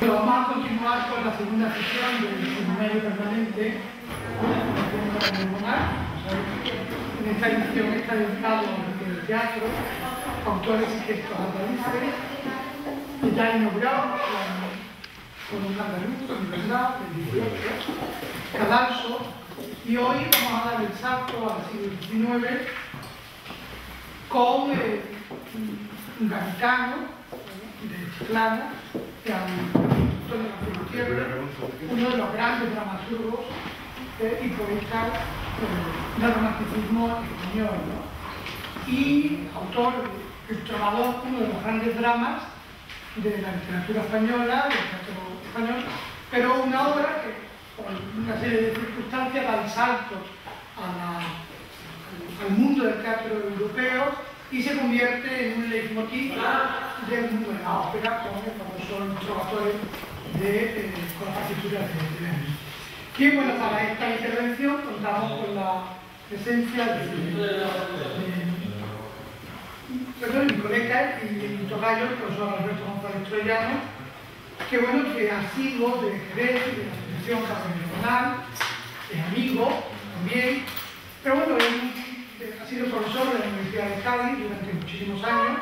Bueno, vamos a continuar con la segunda sesión del seminario permanente en esta edición está dedicado al teatro, autores y textos andaluces, que ya inaugurado con un andaluz, Universidad, del 18, Cadalso, y hoy vamos a dar el salto al siglo XIX con un gaditano de Chiclana, uno de los grandes dramaturgos y poetas del romanticismo español, ¿no? Y autor, el trovador, uno de los grandes dramas de la literatura española, del teatro español, pero una obra que, por una serie de circunstancias, da el salto al mundo del teatro europeo y se convierte en un leitmotiv del mundo de la ópera, con el famoso Trovatore con las partituras de Verdi. Y bueno, para esta intervención contamos con la presencia de mi colega y mi tocayo, el profesor Alberto González Troyano, que bueno, que ha sido de Jerez, de la Asociación Regional, es amigo también, pero bueno, ha sido profesor de la Universidad de Cádiz durante muchísimos años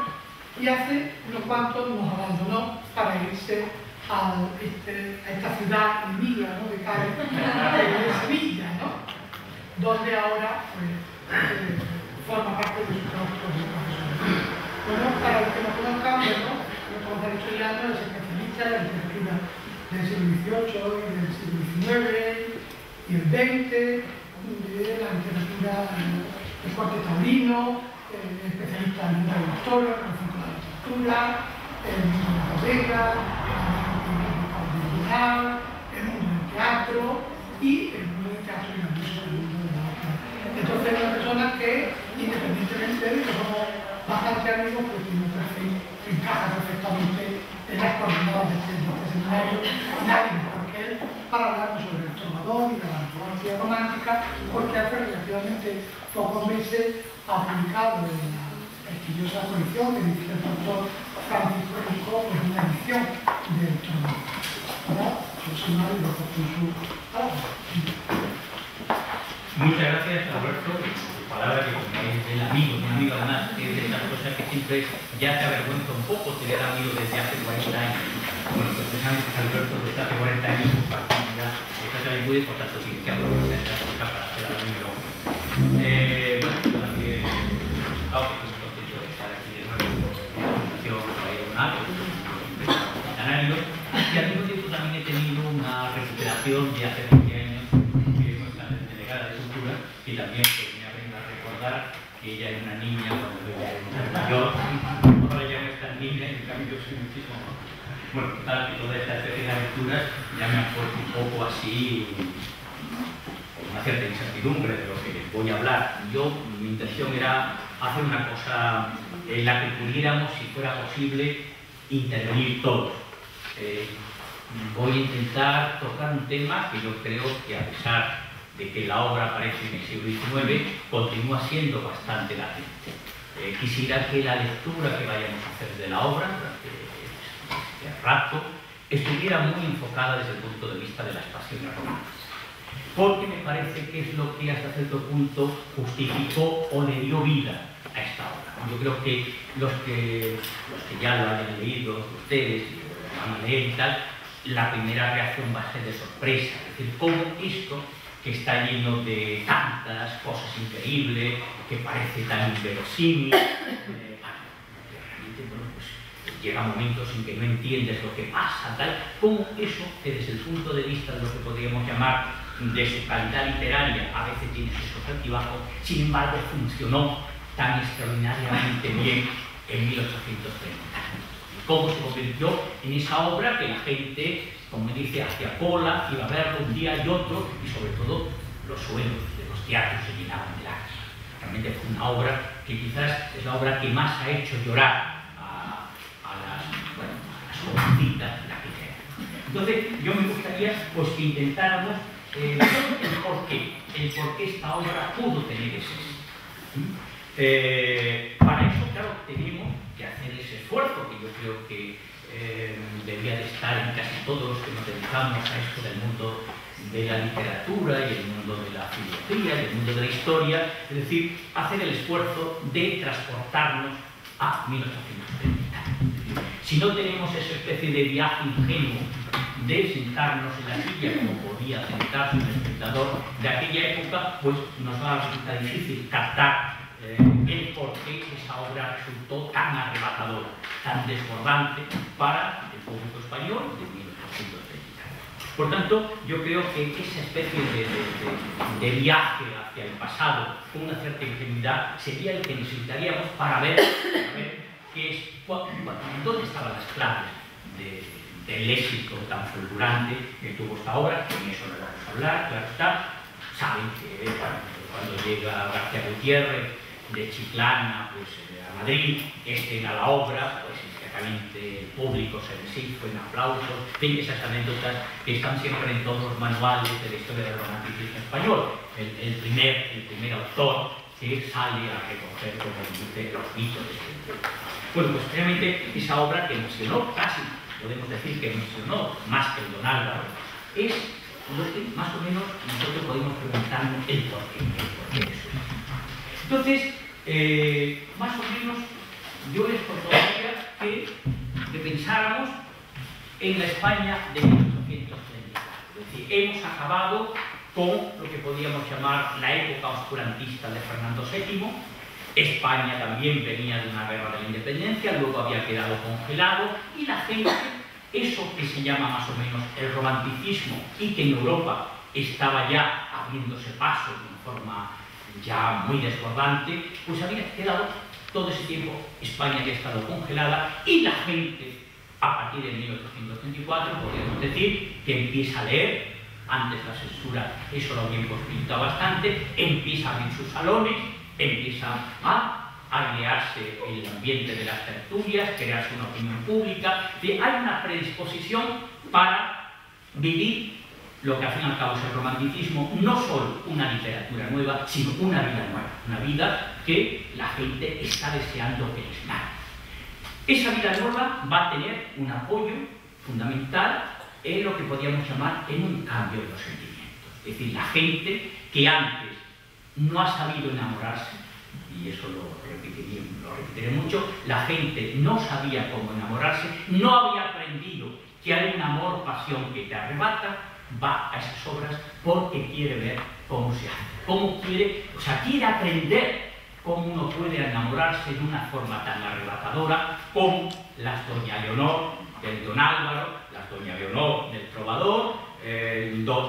y hace unos cuantos nos abandonó para irse a esta ciudad Emilia, ¿no?, de Cádiz, de Sevilla, ¿no?, donde ahora forma parte de su trabajo de profesor. Bueno, para los que no conozcan, bueno, como ha dicho ya, es especialista en la literatura del siglo XVIII y del siglo XIX y el XX, de la literatura del corte taurino, especialista en la historia, en la literatura, en la bodega, el mundo del teatro y el mundo del teatro y la música, el mundo de la ópera. Entonces es una persona que, independientemente de que somos bastante amigos, pues tiene un perfil que encaja perfectamente en las coordenadas de este seminario. Nadie mejor que él para hablarnos sobre el trovador y la antología romántica, porque hace relativamente pocos meses ha publicado en la prestigiosa colección que dirige el doctor Francisco Rico, pues una edición del trovador. Muchas gracias, Alberto. Palabra que es del amigo, un amigo además, que es de esas cosas que siempre ya te avergüenza un poco tener amigos desde hace 40 años. Bueno, pues precisamente Alberto desde hace 40 años compartimos ya esta sabiduría y por tanto sí que hablo de esta cosa para hacer algo amigo. Bueno, también estoy muy contento de estar aquí de nuevo en la Fundación Regional, y al mismo tiempo también he tenido una recuperación de hace 20 años que es nuestra delegada de cultura, que también pues, me ha venido a recordar que ella era una niña cuando yo ya era mayor, ahora ya no es tan niña, en cambio yo soy muchísimo más. Bueno, total, que toda esta especie de aventuras ya me han puesto un poco así, con una cierta incertidumbre de lo que voy a hablar. Mi intención era hacer una cosa en la que pudiéramos, si fuera posible, intervenir todos. Voy a intentar tocar un tema que yo creo que, a pesar de que la obra aparece en el siglo XIX, continúa siendo bastante latente. Quisiera que la lectura que vayamos a hacer de la obra durante este rato estuviera muy enfocada desde el punto de vista de las pasiones románticas, porque me parece que es lo que hasta cierto punto justificó o le dio vida a esta obra. Yo creo que los que ya lo hayan leído, ustedes, van a leer y tal, la primera reacción va a ser de sorpresa, es decir, cómo esto que está lleno de tantas cosas increíbles, que parece tan inverosímil, realmente, bueno, pues llega momentos en que no entiendes lo que pasa, tal, cómo eso, que desde el punto de vista de lo que podríamos llamar de su calidad literaria, a veces tiene sus altibajos, sin embargo funcionó tan extraordinariamente bien en 1830. Cómo se convirtió en esa obra que la gente, como dice, hacía cola, iba a verlo un día y otro, y sobre todo los suelos de los teatros se llenaban de lágrimas. Realmente fue una obra que quizás es la obra que más ha hecho llorar a las jovencitas de aquella época. Entonces, yo me gustaría pues, que intentáramos el por qué esta obra pudo tener ese éxito. Para eso, claro, tenemos que hacer ese esfuerzo que yo creo que debería de estar en casi todos los que nos dedicamos a esto del mundo de la literatura y el mundo de la filosofía y el mundo de la historia, es decir, hacer el esfuerzo de transportarnos a 1830. Si no tenemos esa especie de viaje ingenuo de sentarnos en la silla como podía sentarse un espectador de aquella época, pues nos va a resultar difícil captar el por qué esa obra resultó tan arrebatadora, tan desbordante para el público español de 1830. Por tanto, yo creo que esa especie de viaje hacia el pasado con una cierta ingenuidad sería el que necesitaríamos para ver dónde estaban las claves del éxito tan fulgurante que tuvo esta obra. En eso no vamos a hablar, claro está. Saben que cuando llega García Gutiérrez de Chiclana pues, a Madrid, estrena la obra, pues inmediatamente el público se deshizo en aplausos, esas anécdotas que están siempre en todos los manuales de la historia del romanticismo español. El primer autor que sale a recoger, como dice, los hitos de este tiempo. Bueno, pues realmente esa obra que emocionó, casi podemos decir que emocionó más que el Don Álvaro, es lo que más o menos nosotros podemos preguntarnos el porqué de eso. Entonces, más o menos, yo les propondría que pensáramos en la España de 1834. Es decir, hemos acabado con lo que podríamos llamar la época oscurantista de Fernando VII. España también venía de una guerra de la independencia, luego había quedado congelado, y la gente, eso que se llama más o menos el romanticismo y que en Europa estaba ya abriéndose paso de una forma ya muy desbordante, pues había quedado todo ese tiempo, España había estado congelada y la gente, a partir de 1834, podríamos decir que empieza a leer. Antes la censura, eso lo había imposibilitado bastante, empieza a abrir sus salones, empieza a airearse el ambiente de las tertulias, crearse una opinión pública, hay una predisposición para vivir lo que al fin y al cabo es el romanticismo, no solo una literatura nueva, sino una vida nueva, una vida que la gente está deseando que les narre. Esa vida nueva va a tener un apoyo fundamental en lo que podríamos llamar en un cambio de los sentimientos. Es decir, la gente que antes no ha sabido enamorarse, y eso lo repetiré mucho, la gente no sabía cómo enamorarse, no había aprendido que hay un amor, pasión que te arrebata, va a esas obras porque quiere ver cómo se hace, quiere aprender cómo uno puede enamorarse de una forma tan arrebatadora como las Doña Leonor del Don Álvaro, las Doña Leonor del Trovador,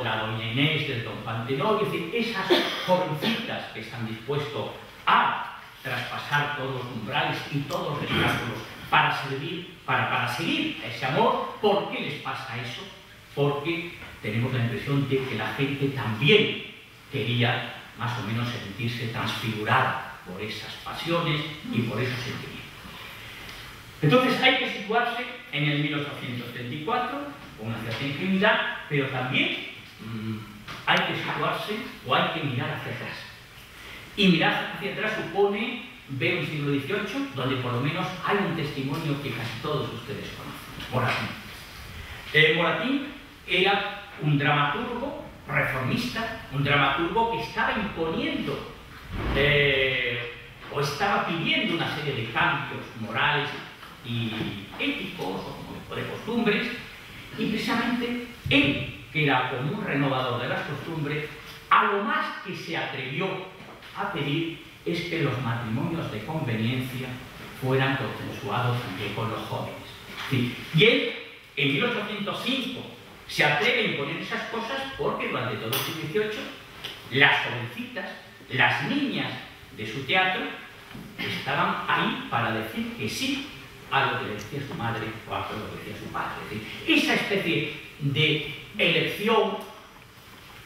la Doña Inés del Don Pantenoy, es decir, esas jovencitas que están dispuestos a traspasar todos los umbrales y todos los obstáculos para seguir ese amor. ¿Por qué les pasa eso? Porque tenemos la impresión de que la gente también quería más o menos sentirse transfigurada por esas pasiones y por esos sentimientos. Entonces hay que situarse en el 1834 con una cierta ingenuidad, pero también hay que situarse o hay que mirar hacia atrás. Y mirar hacia atrás supone ver un siglo XVIII donde por lo menos hay un testimonio que casi todos ustedes conocen, Moratín. Moratín era un dramaturgo reformista, un dramaturgo que estaba imponiendo o estaba pidiendo una serie de cambios morales y éticos o de costumbres, y precisamente él, que era como un renovador de las costumbres, a lo más que se atrevió a pedir es que los matrimonios de conveniencia fueran consensuados también con los jóvenes. Sí. Y él, en 1805, se atreve a imponer esas cosas porque durante todo el siglo XVIII las jovencitas, las niñas de su teatro, estaban ahí para decir que sí a lo que le decía su madre o a lo que decía su padre. Es decir, esa especie de elección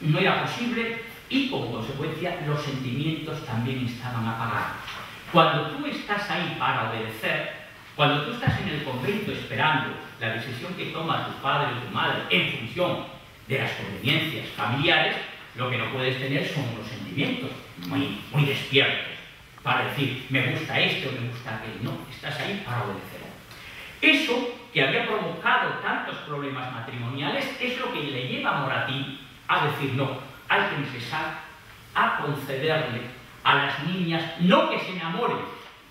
no era posible y, como consecuencia, los sentimientos también estaban apagados. Cuando tú estás ahí para obedecer, cuando tú estás en el convento esperando la decisión que toma tu padre o tu madre en función de las conveniencias familiares, lo que no puedes tener son unos sentimientos muy despiertos para decir, me gusta esto o me gusta aquello. No, estás ahí para obedecer. Eso que había provocado tantos problemas matrimoniales es lo que le lleva a Moratín a decir no, hay que empezar a concederle a las niñas, no que se enamoren,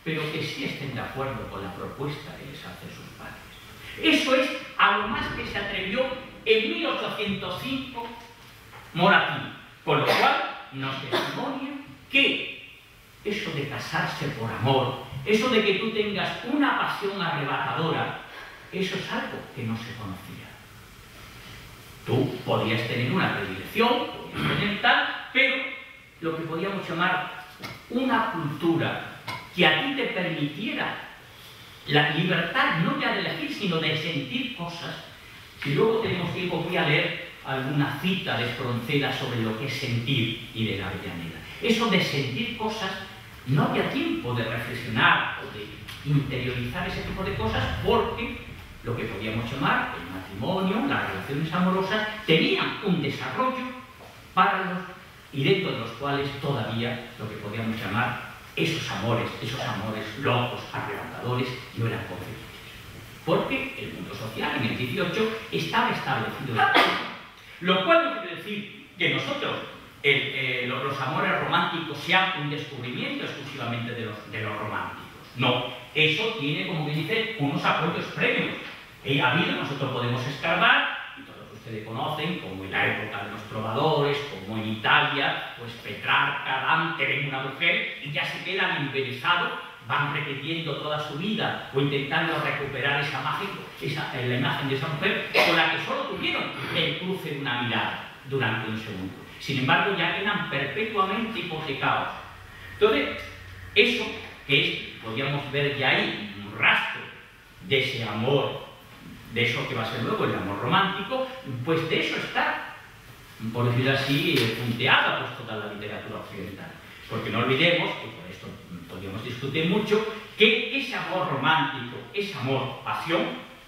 pero que sí estén de acuerdo con la propuesta que les hacen sus padres. Eso es a lo más que se atrevió en 1805 Moratín, con lo cual nos testimonia que eso de casarse por amor, eso de que tú tengas una pasión arrebatadora, eso es algo que no se conocía. Tú podías tener una predilección, podías tener tal, pero lo que podíamos llamar una cultura que a ti te permitiera la libertad no ya de elegir, sino de sentir cosas. Si luego tenemos tiempo, voy a leer alguna cita de Espronceda sobre lo que es sentir y de Avellaneda. Eso de sentir cosas, no había tiempo de reflexionar o de interiorizar ese tipo de cosas, porque lo que podíamos llamar el matrimonio, las relaciones amorosas, tenían un desarrollo para y dentro de los cuales todavía lo que podíamos llamar esos amores locos, arrebatadores, no eran concebibles. Porque el mundo social en el 18 estaba establecido. Lo cual no quiere decir que nosotros, los amores románticos, sean un descubrimiento exclusivamente de los románticos. No, eso tiene, como que dice, unos apoyos previos. Ha habido, nosotros podemos escarbar, y todos ustedes conocen, como en la época de los trovadores, como en Italia, pues Petrarca, Dante, ven una mujer y ya se quedan embelesados, van repitiendo toda su vida o intentando recuperar esa imagen, la imagen de esa mujer con la que solo tuvieron el cruce de una mirada durante un segundo. Sin embargo, ya quedan perpetuamente hipotecados. Entonces, eso que es, podríamos ver ya ahí un rastro de ese amor, de eso que va a ser luego el amor romántico, pues de eso está, por decirlo así, punteada pues toda la literatura occidental. Porque no olvidemos, y por esto podríamos discutir mucho, que ese amor romántico, ese amor pasión,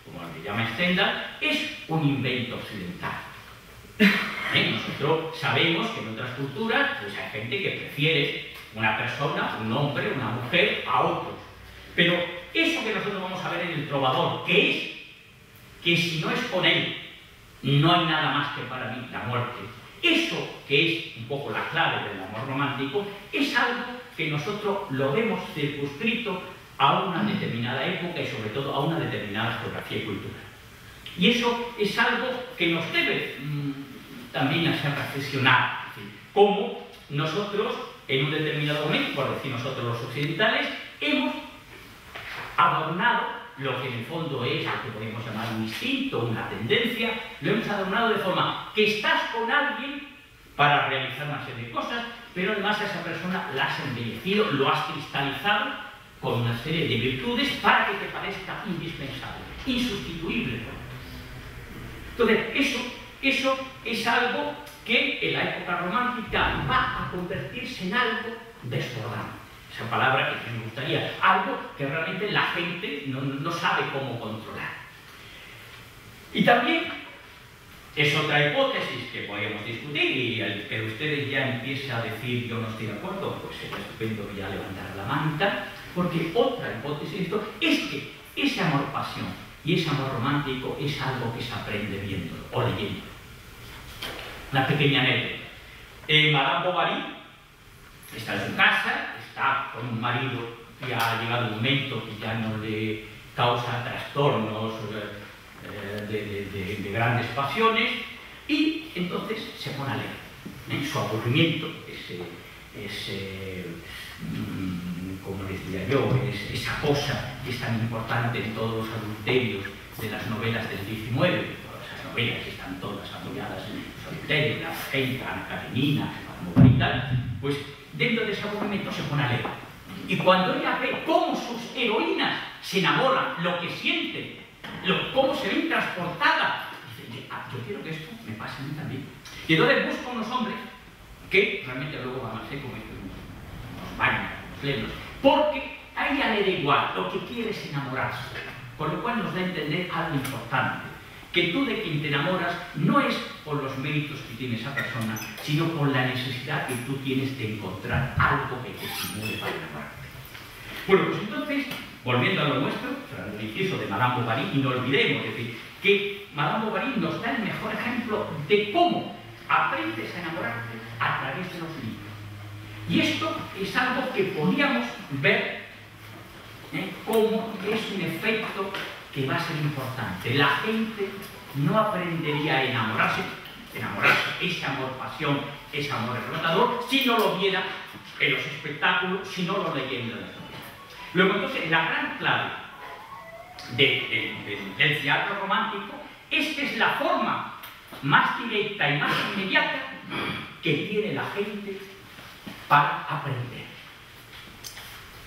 como le llama Stendhal, es un invento occidental. Nosotros sabemos que en otras culturas pues hay gente que prefiere una persona, un hombre, una mujer a otros. Pero eso que nosotros vamos a ver en el trovador, que es que si no es con él, no hay nada más que para mí la muerte. Eso que es un poco la clave del amor romántico, es algo que nosotros lo vemos circunscrito a una determinada época y sobre todo a una determinada geografía y cultura. Y eso es algo que nos debe también hacer reflexionar, cómo nosotros en un determinado momento, por decir nosotros los occidentales, hemos adornado lo que en el fondo es lo que podemos llamar un instinto, una tendencia, lo hemos adornado de forma que estás con alguien para realizar una serie de cosas, pero además a esa persona la has embellecido, lo has cristalizado con una serie de virtudes para que te parezca indispensable, insustituible. Entonces, eso es algo que en la época romántica va a convertirse en algo desbordante. Esa palabra que me gustaría, algo que realmente la gente no sabe cómo controlar. Y también es otra hipótesis que podríamos discutir, y al que ustedes ya empiezan a decir yo no estoy de acuerdo, pues es estupendo ya levantar la manta, porque otra hipótesis de esto es que ese amor-pasión y ese amor romántico es algo que se aprende viéndolo o leyéndolo. Una pequeña anécdota. Madame Bovary está en su casa, está con un marido que ha llegado un momento que ya no le causa trastornos de grandes pasiones, y entonces se pone a leer. Su aburrimiento, como decía yo, esa cosa que es tan importante en todos los adulterios de las novelas del 19, todas esas novelas que están todas apoyadas en el solitario, la Regenta, Ana Karenina, Bovary y tal, pues dentro de ese aburrimiento se pone a leer. Y cuando ella ve cómo sus heroínas se enamoran, lo que sienten, cómo se ven transportadas, dice, yo quiero que esto me pase a mí también. Y entonces busca unos hombres que realmente luego van a ser como unos baños, unos plenos, porque a ella le da igual, lo que quiere es enamorarse. Con lo cual nos da a entender algo importante, que tú de quien te enamoras no es por los méritos que tiene esa persona, sino por la necesidad que tú tienes de encontrar algo que te estimule para enamorarte. Bueno, pues entonces, volviendo a lo nuestro, el inciso de Madame Bovary, y no olvidemos, es decir, que Madame Bovary nos da el mejor ejemplo de cómo aprendes a enamorarte a través de los libros. Y esto es algo que podíamos ver cómo es un efecto que va a ser importante. La gente no aprendería a enamorarse, ese amor-pasión, ese amor arrebatador, si no lo viera en los espectáculos, si no lo leyera en la historia. Luego, entonces, la gran clave del teatro romántico es que es la forma más directa y más inmediata que tiene la gente para aprender.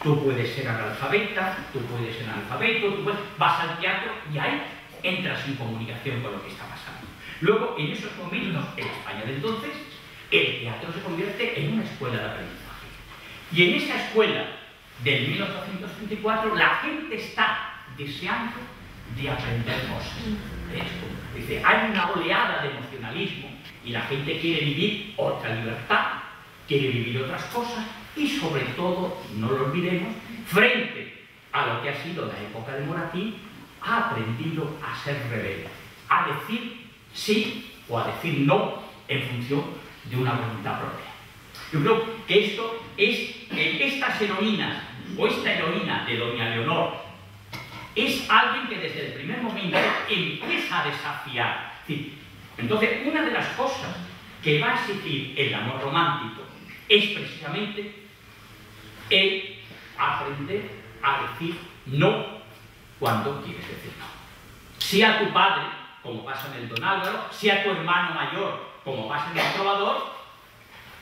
Tú puedes ser analfabeta, tú puedes ser analfabeto, vas al teatro y ahí entras en comunicación con lo que está pasando. Luego, en esos momentos, en España de entonces, el teatro se convierte en una escuela de aprendizaje. Y en esa escuela del 1834, la gente está deseando de aprender cosas. Dice, hay una oleada de emocionalismo y la gente quiere vivir otra libertad, quiere vivir otras cosas y, sobre todo, no lo olvidemos, frente a lo que ha sido la época de Moratín, ha aprendido a ser rebelde, a decir sí o a decir no en función de una voluntad propia. Yo creo que esto es, estas heroínas, o esta heroína de Doña Leonor, es alguien que desde el primer momento empieza a desafiar. Entonces, una de las cosas que va a exigir el amor romántico es precisamente el aprender a decir no cuando quieres decir no. Si a tu padre, como pasa en el Don Álvaro, si a tu hermano mayor, como pasa en el Trovador,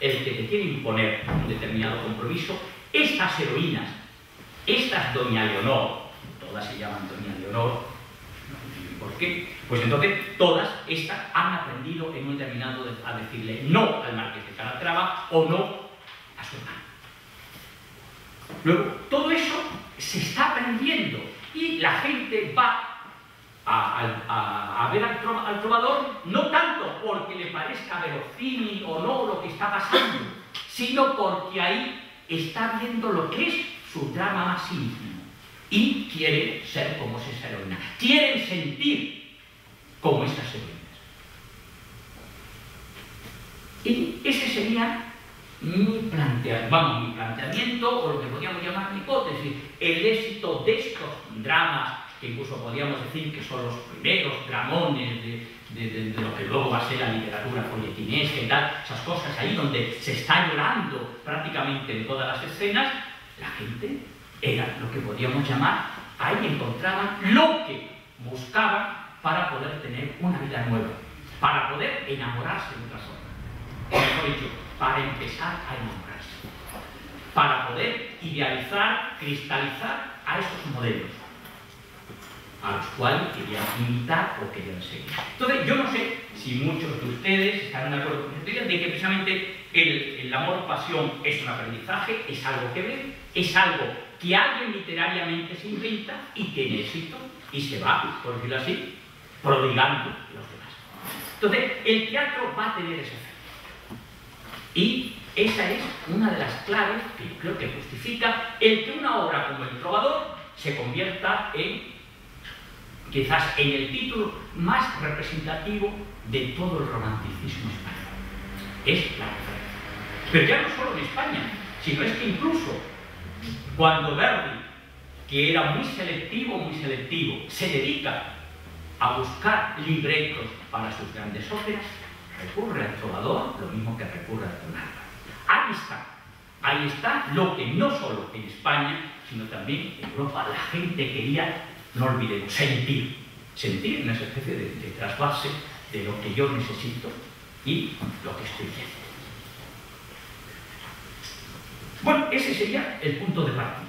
el que te quiere imponer un determinado compromiso, estas heroínas, estas Doña Leonor, todas se llaman Doña Leonor, ¿por qué? Pues entonces todas estas han aprendido en un determinado a decirle no al Marqués de Calatrava o no a su hermano. Luego, todo eso se está aprendiendo y la gente va a ver al trovador no tanto porque le parezca verosímil o no lo que está pasando, sino porque ahí está viendo lo que es su drama más íntimo y quiere ser como esa heroína, quieren sentir como estas heroínas. Y ese sería mi planteamiento, o lo que podríamos llamar mi hipótesis, el éxito de estos dramas, que incluso podríamos decir que son los primeros dramones de lo que luego va a ser la literatura folletinesca y tal, esas cosas ahí donde se está llorando prácticamente en todas las escenas, la gente era lo que podríamos llamar, ahí encontraban lo que buscaban para poder tener una vida nueva, para poder enamorarse de otra forma. O mejor dicho, para empezar a enamorarse, para poder idealizar, cristalizar a esos modelos a los cuales querían imitar o querían seguir. Entonces, yo no sé si muchos de ustedes están de acuerdo con ustedes de que precisamente el amor-pasión es un aprendizaje, es algo que ven, es algo que alguien literariamente se inventa y tiene éxito y se va, por decirlo así, prodigando los demás. Entonces, el teatro va a tener ese efecto. Y esa es una de las claves que yo creo que justifica el que una obra como El Trovador se convierta en, quizás, en el título más representativo de todo el romanticismo español. Es la referencia. Pero ya no solo en España, sino es que incluso cuando Verdi, que era muy selectivo, se dedica a buscar libretos para sus grandes óperas, recurre al Trovador, lo mismo que recurre al Don Álvaro. Ahí está lo que no solo en España, sino también en Europa la gente quería, no olvidemos, sentir en esa especie de trasvase de lo que yo necesito y lo que estoy viendo. Bueno, ese sería el punto de partida.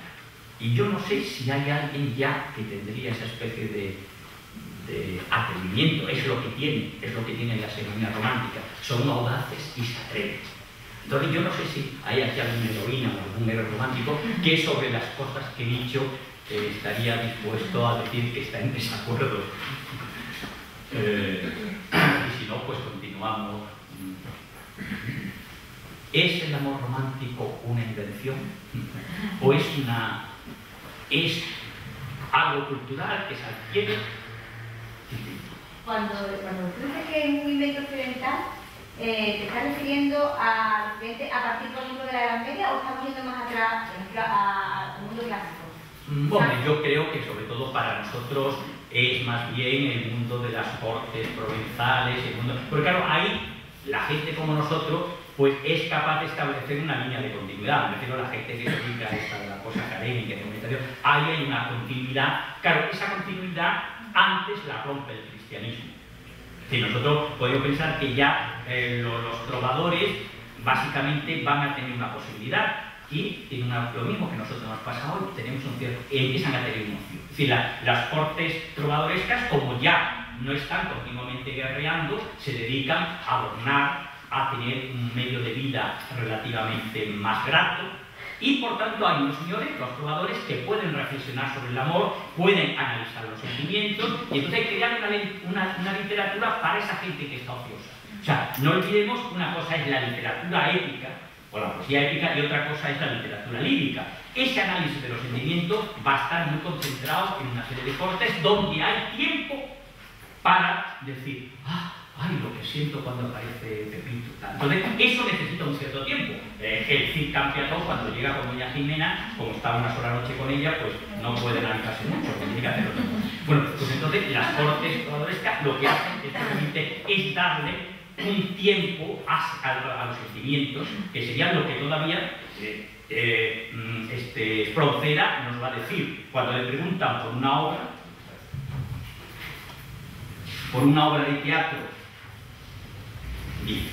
Y yo no sé si hay alguien ya que tendría esa especie de atrevimiento, es lo que tienen las heroínas románticas, son audaces y se atreven. Entonces yo no sé si hay aquí alguna heroína o algún héroe romántico que sobre las cosas que he dicho estaría dispuesto a decir que está en desacuerdo. Y si no, pues continuamos. ¿Es el amor romántico una invención? ¿O es algo cultural que se adquiere. Cuando tú dices que es un invento occidental, ¿te estás refiriendo a partir, por ejemplo, de la Edad Media o estamos yendo más atrás, al mundo clásico? Bueno, yo creo que sobre todo para nosotros es más bien el mundo de las cortes provenzales, porque claro, ahí la gente como nosotros pues es capaz de establecer una línea de continuidad. Me refiero a la gente que se dedica a esta la cosa académica y comunitaria. Ahí hay una continuidad. Claro, esa continuidad antes la rompe el cristianismo. Es decir, nosotros podemos pensar que ya los trovadores básicamente van a tener una posibilidad y tienen lo mismo que nosotros nos pasa hoy, empiezan a tener un ocio. Es decir, las cortes trovadorescas, como ya no están continuamente guerreando, se dedican a adornar, a tener un medio de vida relativamente más grato, y por tanto hay unos señores, los trovadores, que pueden reflexionar sobre el amor, pueden analizar los sentimientos, y entonces crear una literatura para esa gente que está ociosa. O sea, no olvidemos que una cosa es la literatura épica, o la poesía épica, y otra cosa es la literatura lírica. Ese análisis de los sentimientos va a estar muy concentrado en una serie de cortes donde hay tiempo para decir, ay, lo que siento cuando aparece Pepito. Entonces, eso necesita un cierto tiempo. El Cid Campeador, cuando llega con doña Jimena, como está una sola noche con ella, pues no puede analizarse mucho, porque tiene que hacerlo todo. Bueno, pues entonces las cortes trovadorescas lo que hacen es darle un tiempo a los sentimientos, que serían lo que todavía Espronceda nos va a decir cuando le preguntan por una obra de teatro. Dice: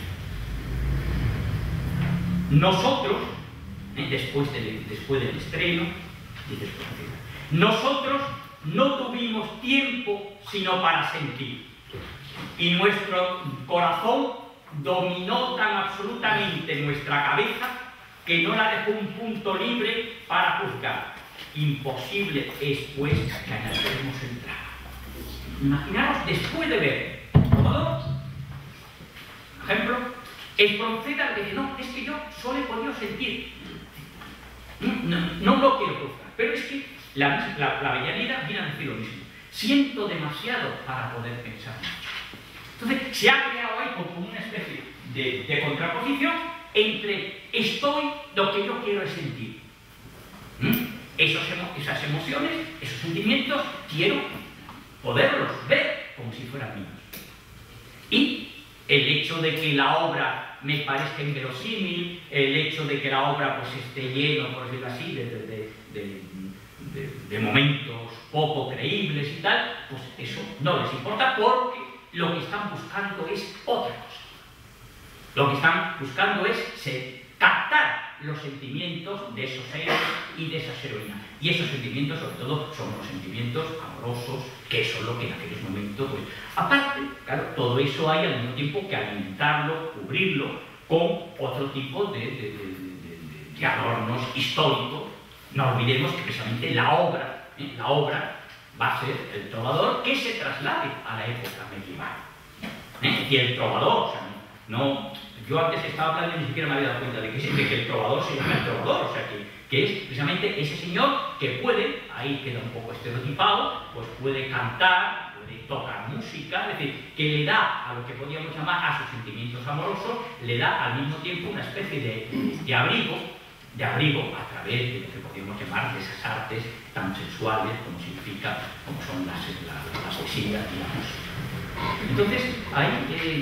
nosotros, después del estreno, dice Espronceda, nosotros no tuvimos tiempo sino para sentir, y nuestro corazón dominó tan absolutamente nuestra cabeza que no la dejó un punto libre para juzgar. Imposible es, pues, que analicemos el drama. Imaginaos, después de ver Trovador, por ejemplo, Espronceda dice, no, es que yo solo he podido sentir. No lo quiero juzgar, pero es que la Avellaneda viene a decir lo mismo. Siento demasiado para poder pensar mucho. Entonces, se ha creado ahí como una especie de contraposición entre lo que yo quiero es sentir. Esas emociones, esos sentimientos, quiero poderlos ver como si fueran míos. Y el hecho de que la obra me parezca inverosímil, el hecho de que la obra pues esté lleno, por decirlo así, de momentos poco creíbles y tal, pues eso no les importa, porque lo que están buscando es otra cosa. Lo que están buscando es captar los sentimientos de esos héroes y de esas heroínas. Y esos sentimientos, sobre todo, son los sentimientos amorosos, que son lo que en aquellos momentos, pues, aparte, claro, todo eso hay al mismo tiempo que alimentarlo, cubrirlo con otro tipo de adornos históricos. No olvidemos que precisamente la obra va a ser el trovador que se traslade a la época medieval. Y el trovador, o sea, yo antes estaba hablando y ni siquiera me había dado cuenta de que el trovador se llama el trovador, o sea, que es precisamente ese señor que puede, ahí queda un poco estereotipado, pues puede cantar, puede tocar música, es decir, que le da a lo que podríamos llamar a sus sentimientos amorosos, le da al mismo tiempo una especie de abrigo a través de lo que podríamos llamar de esas artes tan sensuales como son la poesía y la música. Entonces, ahí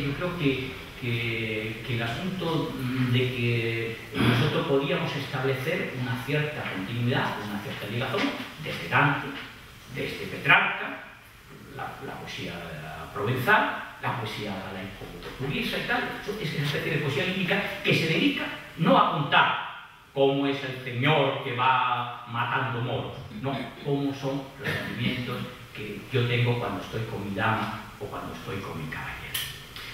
yo creo que el asunto de que nosotros podíamos establecer una cierta continuidad, una cierta ligación desde Dante, desde Petrarca, la poesía provenzal, la poesía galaico-portuguesa y tal, es una especie de poesía lírica que se dedica no a contar cómo es el señor que va matando moros, no, cómo son los sentimientos que yo tengo cuando estoy con mi dama o cuando estoy con mi caballero.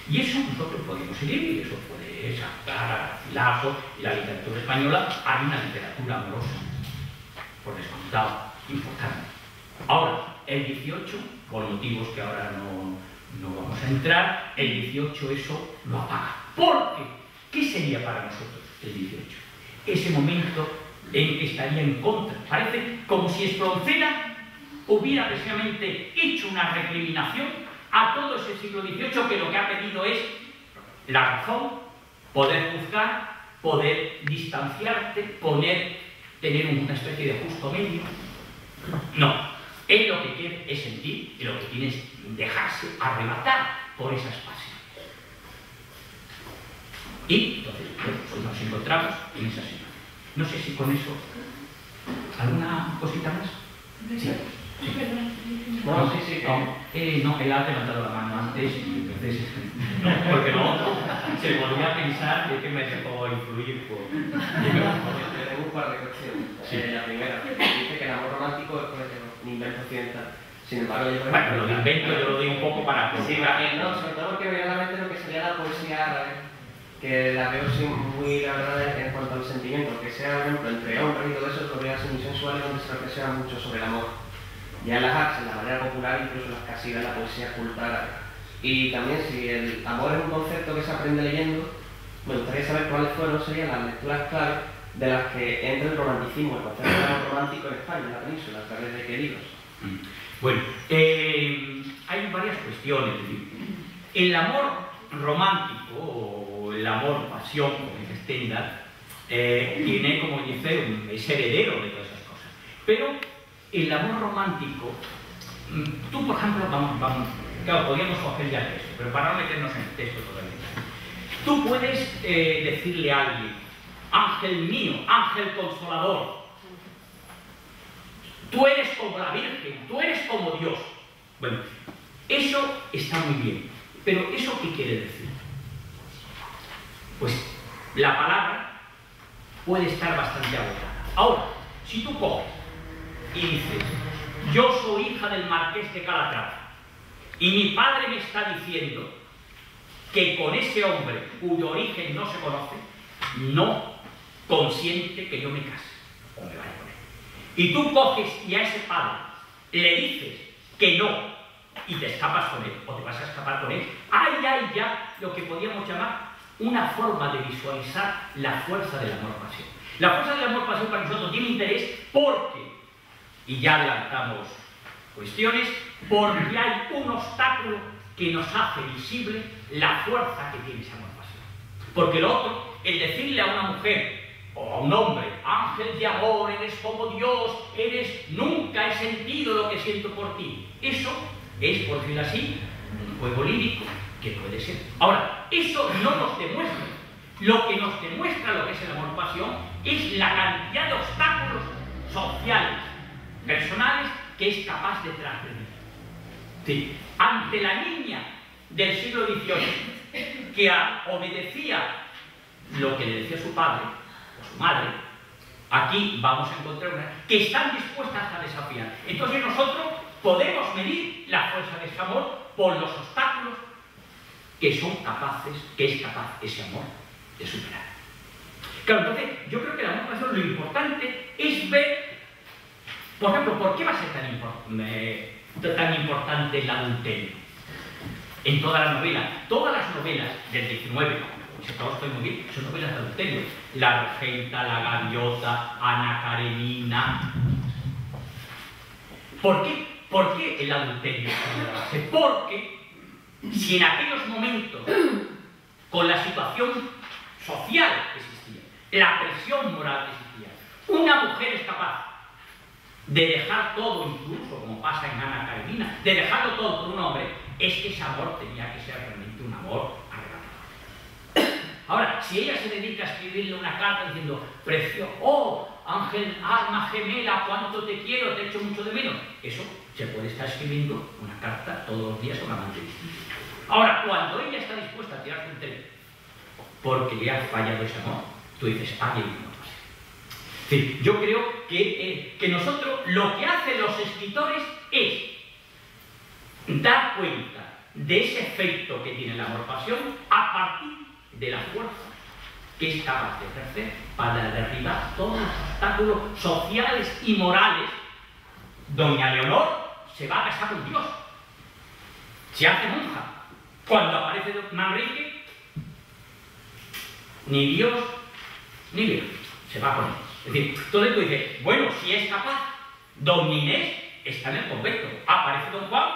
Y eso nosotros podemos seguir, y eso puede sacar a Garcilaso y la literatura española. Hay una literatura amorosa, por descontado, importante. Ahora, el 18, por motivos que ahora no vamos a entrar, el 18 eso lo apaga. Porque, ¿qué sería para nosotros el 18? Ese momento en que estaría en contra. Parece como si Espronceda hubiera precisamente hecho una recriminación a todo ese siglo XVIII que lo que ha pedido es la razón, poder juzgar, poder distanciarte, tener una especie de justo medio. No, él lo que quiere es sentir y lo que tiene es dejarse arrebatar por esas pasiones. Y entonces pues nos encontramos en esa situación. No sé si con eso... ¿Alguna cosita más? Sí. No, sí. No, él ha levantado la mano antes y entonces... No, porque no, se volvía a pensar de que me dejó influir por... Tengo un par de cuestiones. Sí. La primera, dice que el amor romántico es un invento occidental. Sin embargo, yo... Bueno, lo de invento yo lo doy un poco para... Sí, no, sobre todo porque me viene a la mente lo que sería la poesía árabe, que la veo muy, la verdad, en cuanto al sentimiento, que sea, por ejemplo, entre hombres y todo eso, lo veo así muy sensual, donde se reflexiona mucho sobre el amor. Ya en las artes, en la manera popular, incluso en las casivas, la poesía culta árabe. Y también, si el amor es un concepto que se aprende leyendo, me gustaría saber cuáles serían las lecturas claves de las que entra el romanticismo, el concepto de amor romántico en España, en la península, a través de qué libros. Bueno, hay varias cuestiones. El amor romántico, o el amor pasión, como dice Stendhal, tiene, como dice, es heredero de todas esas cosas. Pero el amor romántico, tú, por ejemplo, vamos, claro, podríamos coger ya esto, pero para no meternos en el texto todavía. Tú puedes decirle a alguien, ángel mío, ángel consolador, tú eres como la Virgen, tú eres como Dios. Bueno, eso está muy bien, pero ¿eso qué quiere decir? Pues la palabra puede estar bastante agotada. Ahora, si tú coges y dices, yo soy hija del marqués de Calatrava, y mi padre me está diciendo que con ese hombre cuyo origen no se conoce, no consiente que yo me case o me vaya con él. Y tú coges y a ese padre le dices que no y te escapas con él o te vas a escapar con él, hay ya lo que podríamos llamar una forma de visualizar la fuerza del amor-pasión. La fuerza del amor-pasión para nosotros tiene interés porque, y ya adelantamos cuestiones, porque hay un obstáculo que nos hace visible la fuerza que tiene ese amor-pasión. Porque lo otro, el decirle a una mujer o a un hombre, ángel de amor, eres como Dios, nunca he sentido lo que siento por ti. Eso es, por decirlo así, un juego lírico que puede ser. Ahora, eso no nos demuestra. Lo que nos demuestra lo que es el amor-pasión es la cantidad de obstáculos sociales, personales, que es capaz de transgredir. Sí. Ante la niña del siglo XVIII que obedecía lo que le decía su padre o su madre, aquí vamos a encontrar una que están dispuestas a desafiar. Entonces nosotros podemos medir la fuerza de ese amor por los obstáculos que es capaz ese amor de superar. Claro, entonces yo creo que el amor-pasión lo importante es ver, por ejemplo, ¿por qué va a ser tan importante el adulterio? En toda la novela, todas las novelas del 19, si todo estoy muy bien, son novelas de adulterio. La Regenta, La Gaviota, Ana Karenina. ¿Por qué el adulterio? Porque si en aquellos momentos, con la situación social que existía, la presión moral que existía, una mujer es capaz de dejar todo, incluso como pasa en Ana Karenina, de dejarlo todo por un hombre, es que ese amor tenía que ser realmente un amor arrebatador. Ahora, si ella se dedica a escribirle una carta diciendo, oh, ángel, alma gemela, cuánto te quiero, te echo mucho de menos, eso se puede estar escribiendo una carta todos los días a un amante distinto. Ahora, cuando ella está dispuesta a tirarse un tren porque le ha fallado ese amor, tú dices, ay, no. Sí, yo creo que nosotros lo que hacen los escritores es dar cuenta de ese efecto que tiene el amor-pasión a partir de la fuerza que es capaz de ejercer para derribar todos los obstáculos sociales y morales. Doña Leonor se va a casar con Dios, se hace monja. Cuando aparece Manrique, ni Dios ni Dios se va con él. Es decir, entonces tú dices, bueno, si es capaz, doña Inés está en el convento. Aparece don Juan,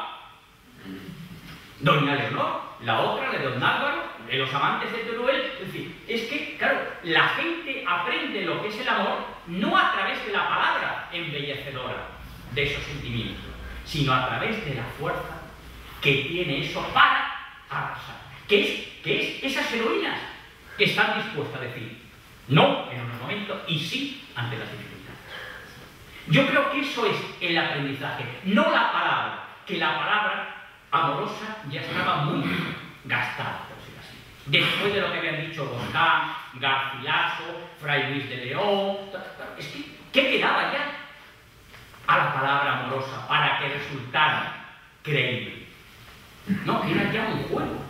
doña Leonor, la otra de don Álvaro, de los amantes de Teruel. Es decir, es que, claro, la gente aprende lo que es el amor no a través de la palabra embellecedora de esos sentimientos, sino a través de la fuerza que tiene eso para arrasar. Que es esas heroínas que están dispuestas a decir no en un momento y sí ante las dificultades. Yo creo que eso es el aprendizaje, no la palabra, que la palabra amorosa ya estaba muy gastada, por decirlo así. Después de lo que habían dicho Boscán, Garcilaso, Fray Luis de León, es que, ¿qué quedaba ya a la palabra amorosa para que resultara creíble? No, era ya un juego.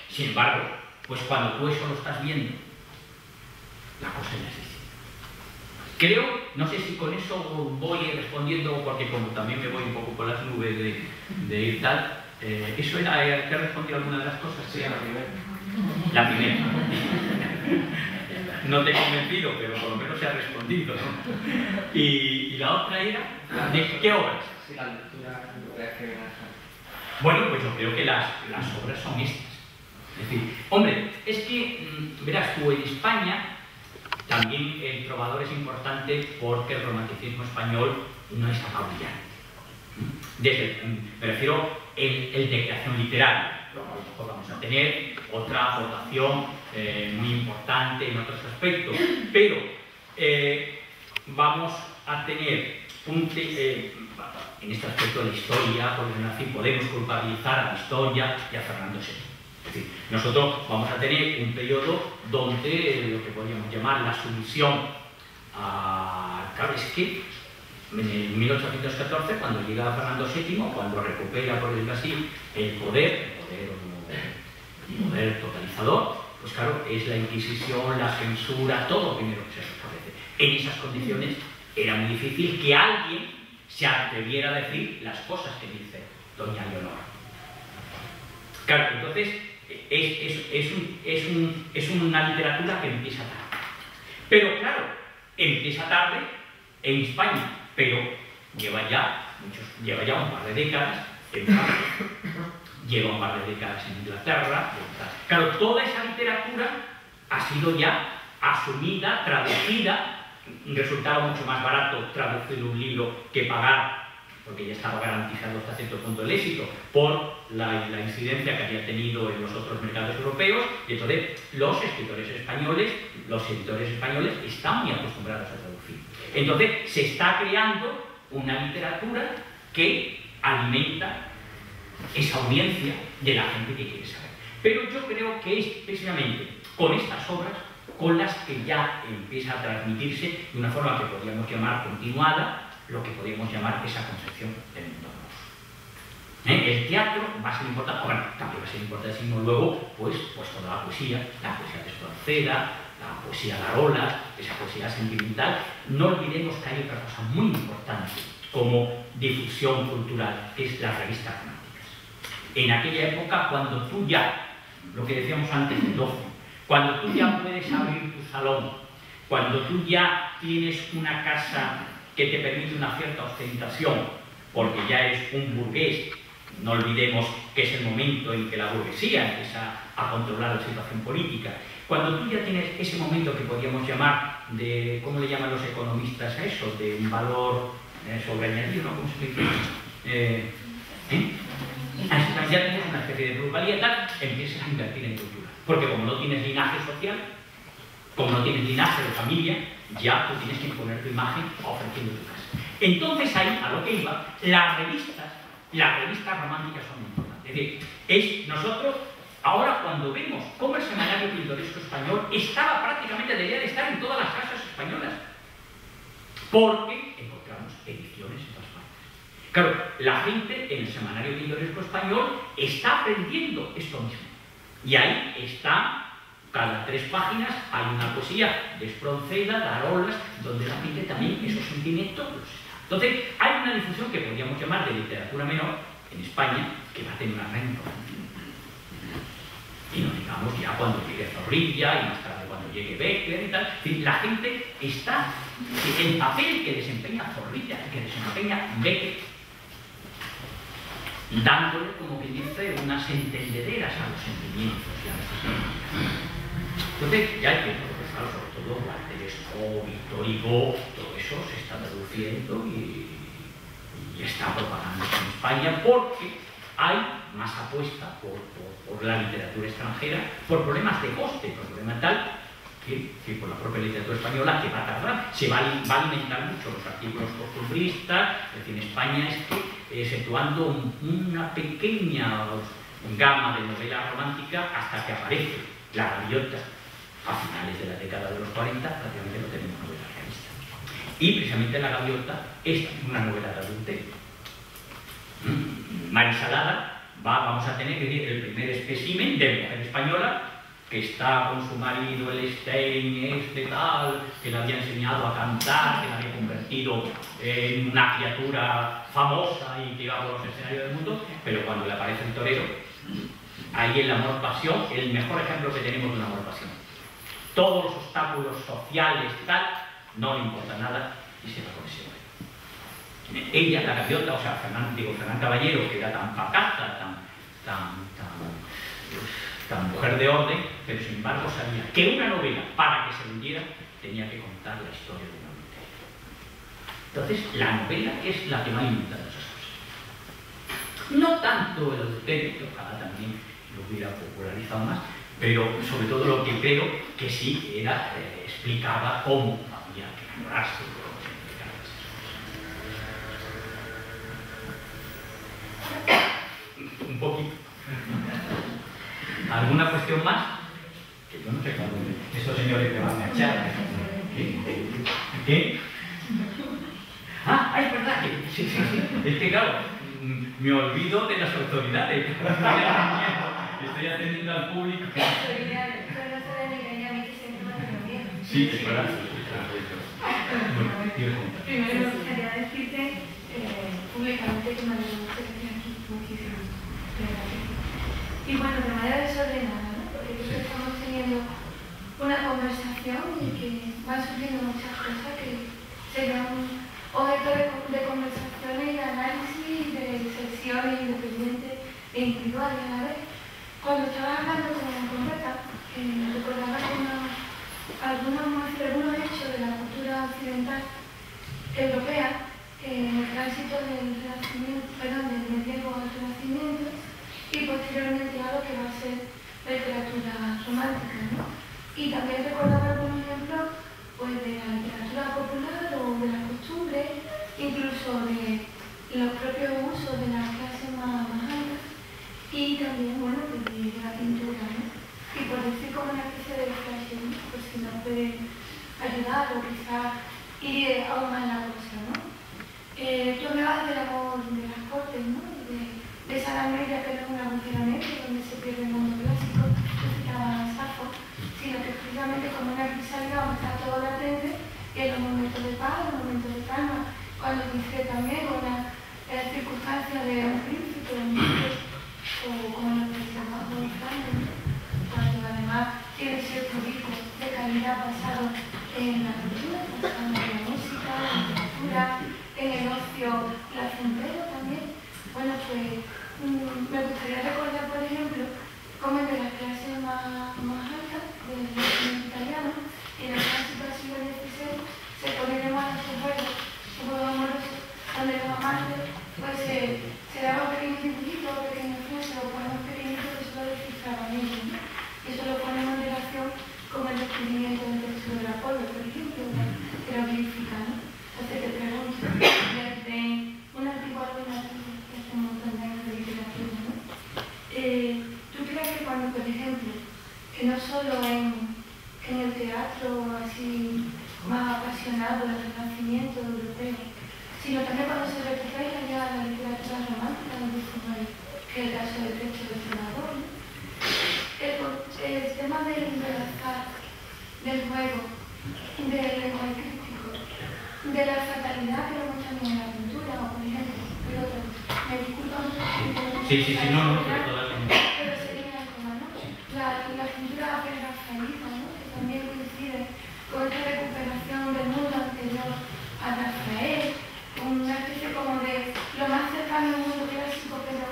Sin embargo, pues cuando tú eso lo estás viendo, la cosa ya es así. Creo, no sé si con eso voy respondiendo, porque como también me voy un poco por las nubes de ir tal, ¿eso era que ha respondido alguna de las cosas? Sí, a la primera. La primera. No te he convencido, pero por lo menos se ha respondido, ¿no? Y la otra era, ¿de qué obras? Sí, la lectura que me deja. Bueno, pues yo creo que las obras son estas. Es decir, hombre, es que, verás tú, en España también el trovador es importante porque el romanticismo español no es apabullante. Me refiero el de creación literaria. A lo mejor vamos a tener otra aportación muy importante en otros aspectos, pero vamos a tener en este aspecto de la historia, porque así podemos culpabilizar a la historia y a Fernando VII. Es decir, nosotros vamos a tener un periodo donde lo que podríamos llamar la sumisión a... Claro, es que en 1814, cuando llega Fernando VII, cuando recupera, por decirlo así, el poder totalizador, pues claro, es la Inquisición, la censura, todo lo primero que se establece. En esas condiciones era muy difícil que alguien se atreviera a decir las cosas que dice doña Leonor. Claro, entonces es una literatura que empieza tarde. Pero claro, empieza tarde en España, pero lleva ya un par de décadas en Francia, lleva un par de décadas en Inglaterra. Claro, toda esa literatura ha sido ya asumida, traducida. Resultaba mucho más barato traducir un libro que pagar, porque ya estaba garantizado hasta cierto punto el éxito, por la incidencia que había tenido en los otros mercados europeos. Y entonces los editores españoles están muy acostumbrados a traducir. Entonces se está creando una literatura que alimenta esa audiencia de la gente que quiere saber. Pero yo creo que es precisamente con estas obras con las que ya empieza a transmitirse de una forma que podríamos llamar continuada, lo que podríamos llamar esa concepción del mundo amoroso. El teatro va a ser importante, bueno, también va a ser importante, sino luego, pues toda la poesía de Espronceda, la poesía de Arolas, esa poesía sentimental. No olvidemos que hay otra cosa muy importante como difusión cultural, que es las revistas románticas. En aquella época, cuando tú ya, lo que decíamos antes del ocio, cuando tú ya puedes abrir tu salón, cuando tú ya tienes una casa que te permite una cierta ostentación, porque ya eres un burgués, no olvidemos que es el momento en que la burguesía empieza a controlar la situación política. Cuando tú ya tienes ese momento que podríamos llamar de, ¿cómo le llaman los economistas a eso? De un valor sobreañadido, ¿no? ¿Cómo se dice? Ya tienes una especie de pluralidad y tal, empiezas a invertir en cultura. Porque como no tienes linaje social, como no tienes linaje de familia, ya tú tienes que imponer tu imagen ofreciendo tu casa. Entonces ahí, a lo que iba, las revistas románticas son muy importantes. Es decir, nosotros ahora cuando vemos cómo el semanario pintoresco español estaba prácticamente, debería de estar en todas las casas españolas, porque encontramos ediciones en todas partes. Claro, la gente en el semanario pintoresco español está aprendiendo esto mismo. Y ahí está, cada 3 páginas hay una poesía de Espronceda, de Arolas, donde la gente también esos sentimientos los está. Entonces, hay una difusión que podríamos llamar de literatura menor en España, que va a tener una gran importancia. Y no digamos ya cuando llegue Zorrilla y más tarde cuando llegue Becker y tal. Es decir, la gente está, el papel que desempeña Zorrilla, que desempeña Becker, dándole, como que dice, unas entendederas a los sentimientos y a las experiencias. Entonces, ya hay que progresar, sobre todo Walter Scott, Víctor Hugo, todo eso se está traduciendo y está propagándose en España porque hay más apuesta por la literatura extranjera por problemas de coste, por problemas tal que por la propia literatura española que va a tardar, se va a alimentar mucho los artículos costumbristas. Es decir, en España es que, exceptuando una pequeña gama de novela romántica, hasta que aparece La Gaviota a finales de la década de los 40, prácticamente no tenemos novela realista. Y precisamente La Gaviota es una novela de adulterio. Marisalada vamos a tener el primer espécimen de mujer española que está con su marido, el Stein, tal, que le había enseñado a cantar, que le había convertido en una criatura famosa y que iba por los escenarios del mundo, pero cuando le aparece el torero, ahí el amor-pasión, el mejor ejemplo que tenemos de un amor-pasión. Todos los obstáculos sociales, tal, no le importa nada y se va con ese hombre. Ella, La Gaviota, o sea, Fernán Caballero, que era tan pacata, tan mujer de orden, pero sin embargo sabía que una novela, para que se vendiera, tenía que contar la historia de una mujer. Entonces, la novela es la que va inventando esas cosas. No tanto el adulterio, que ojalá también lo hubiera popularizado más, pero sobre todo lo que creo que sí era, explicaba cómo había que enamorarse, cómo se explicaba esas cosas. Un poquito. ¿Alguna cuestión más? Que yo no sé cuándo estos señores me van a echar. ¿Qué? Ah, es verdad que sí. Es que claro, me olvido de las autoridades. Estoy atendiendo al público. Sí, es verdad. Primero me gustaría decirte públicamente que me alegro mucho que estés aquí. Muchísimo. Y bueno, de manera desordenada, ¿no? Porque creo que estamos teniendo una conversación y que van surgiendo muchas cosas que serán objeto de conversaciones y de análisis, de sesiones independientes e individuales a la vez. Cuando estaba hablando con Reta, recordaba algunos hechos de la cultura occidental europea en el tránsito del Renacimiento, del medievo al Renacimiento, y posteriormente a lo que va a ser la literatura romántica, ¿no? Y también recordaba algunos ejemplos pues, de la literatura popular o de las costumbres, incluso de los propios usos de las clases más altas y también, bueno, de la pintura, ¿no? Y por decir como una especie de ilustración, pues si nos puede ayudar o quizás ir aún más en la cosa, ¿no? Tú hablabas del amor de las cortes, ¿no? De esa Edad Media que no es una agujera negra donde se pierde el mundo clásico, no citaba a Safo, sino que precisamente como una crisálida donde está todo latente y en los momentos de paz, en los momentos de calma, cuando dice también una circunstancia de un príncipe, o como lo que se llama de Francia, cuando además tiene cierto rico de calidad basado en la cultura, basado en la música, en la literatura, en el ocio placentero también. Bueno, pues me gustaría recordar, por ejemplo, cómo de las clases más altas del régimen italiano y en el tránsito del siglo XVI se pone de moda su juego amoroso, donde los amantes pues, se daban pequeños dibujitos, pequeños frases o poemas pequeñitos que solo descifraban ellos, ¿no? Y eso lo ponemos en relación con el descubrimiento del texto del Apolo, por ejemplo, que era glífica, ¿no? Entonces te pregunto, desde una antigua ruina un montón de años de literatura, ¿no? ¿Tú crees que cuando, por ejemplo, que no solo en el teatro así más apasionado del Renacimiento europeo, sino también cuando se recupera ya la literatura romántica del XIX, que es el caso del texto de Senador, ¿no? El tema del azar, del juego, del lenguaje crítico, de la fatalidad que vemos también en la pintura, o por ejemplo, me disculpa mucho. No, pero sería como, ¿no? La pintura prerrafaelita, ¿no? Que también coincide con esta recuperación del mundo anterior a Rafael, una especie como de lo más cercano al mundo clásico, pero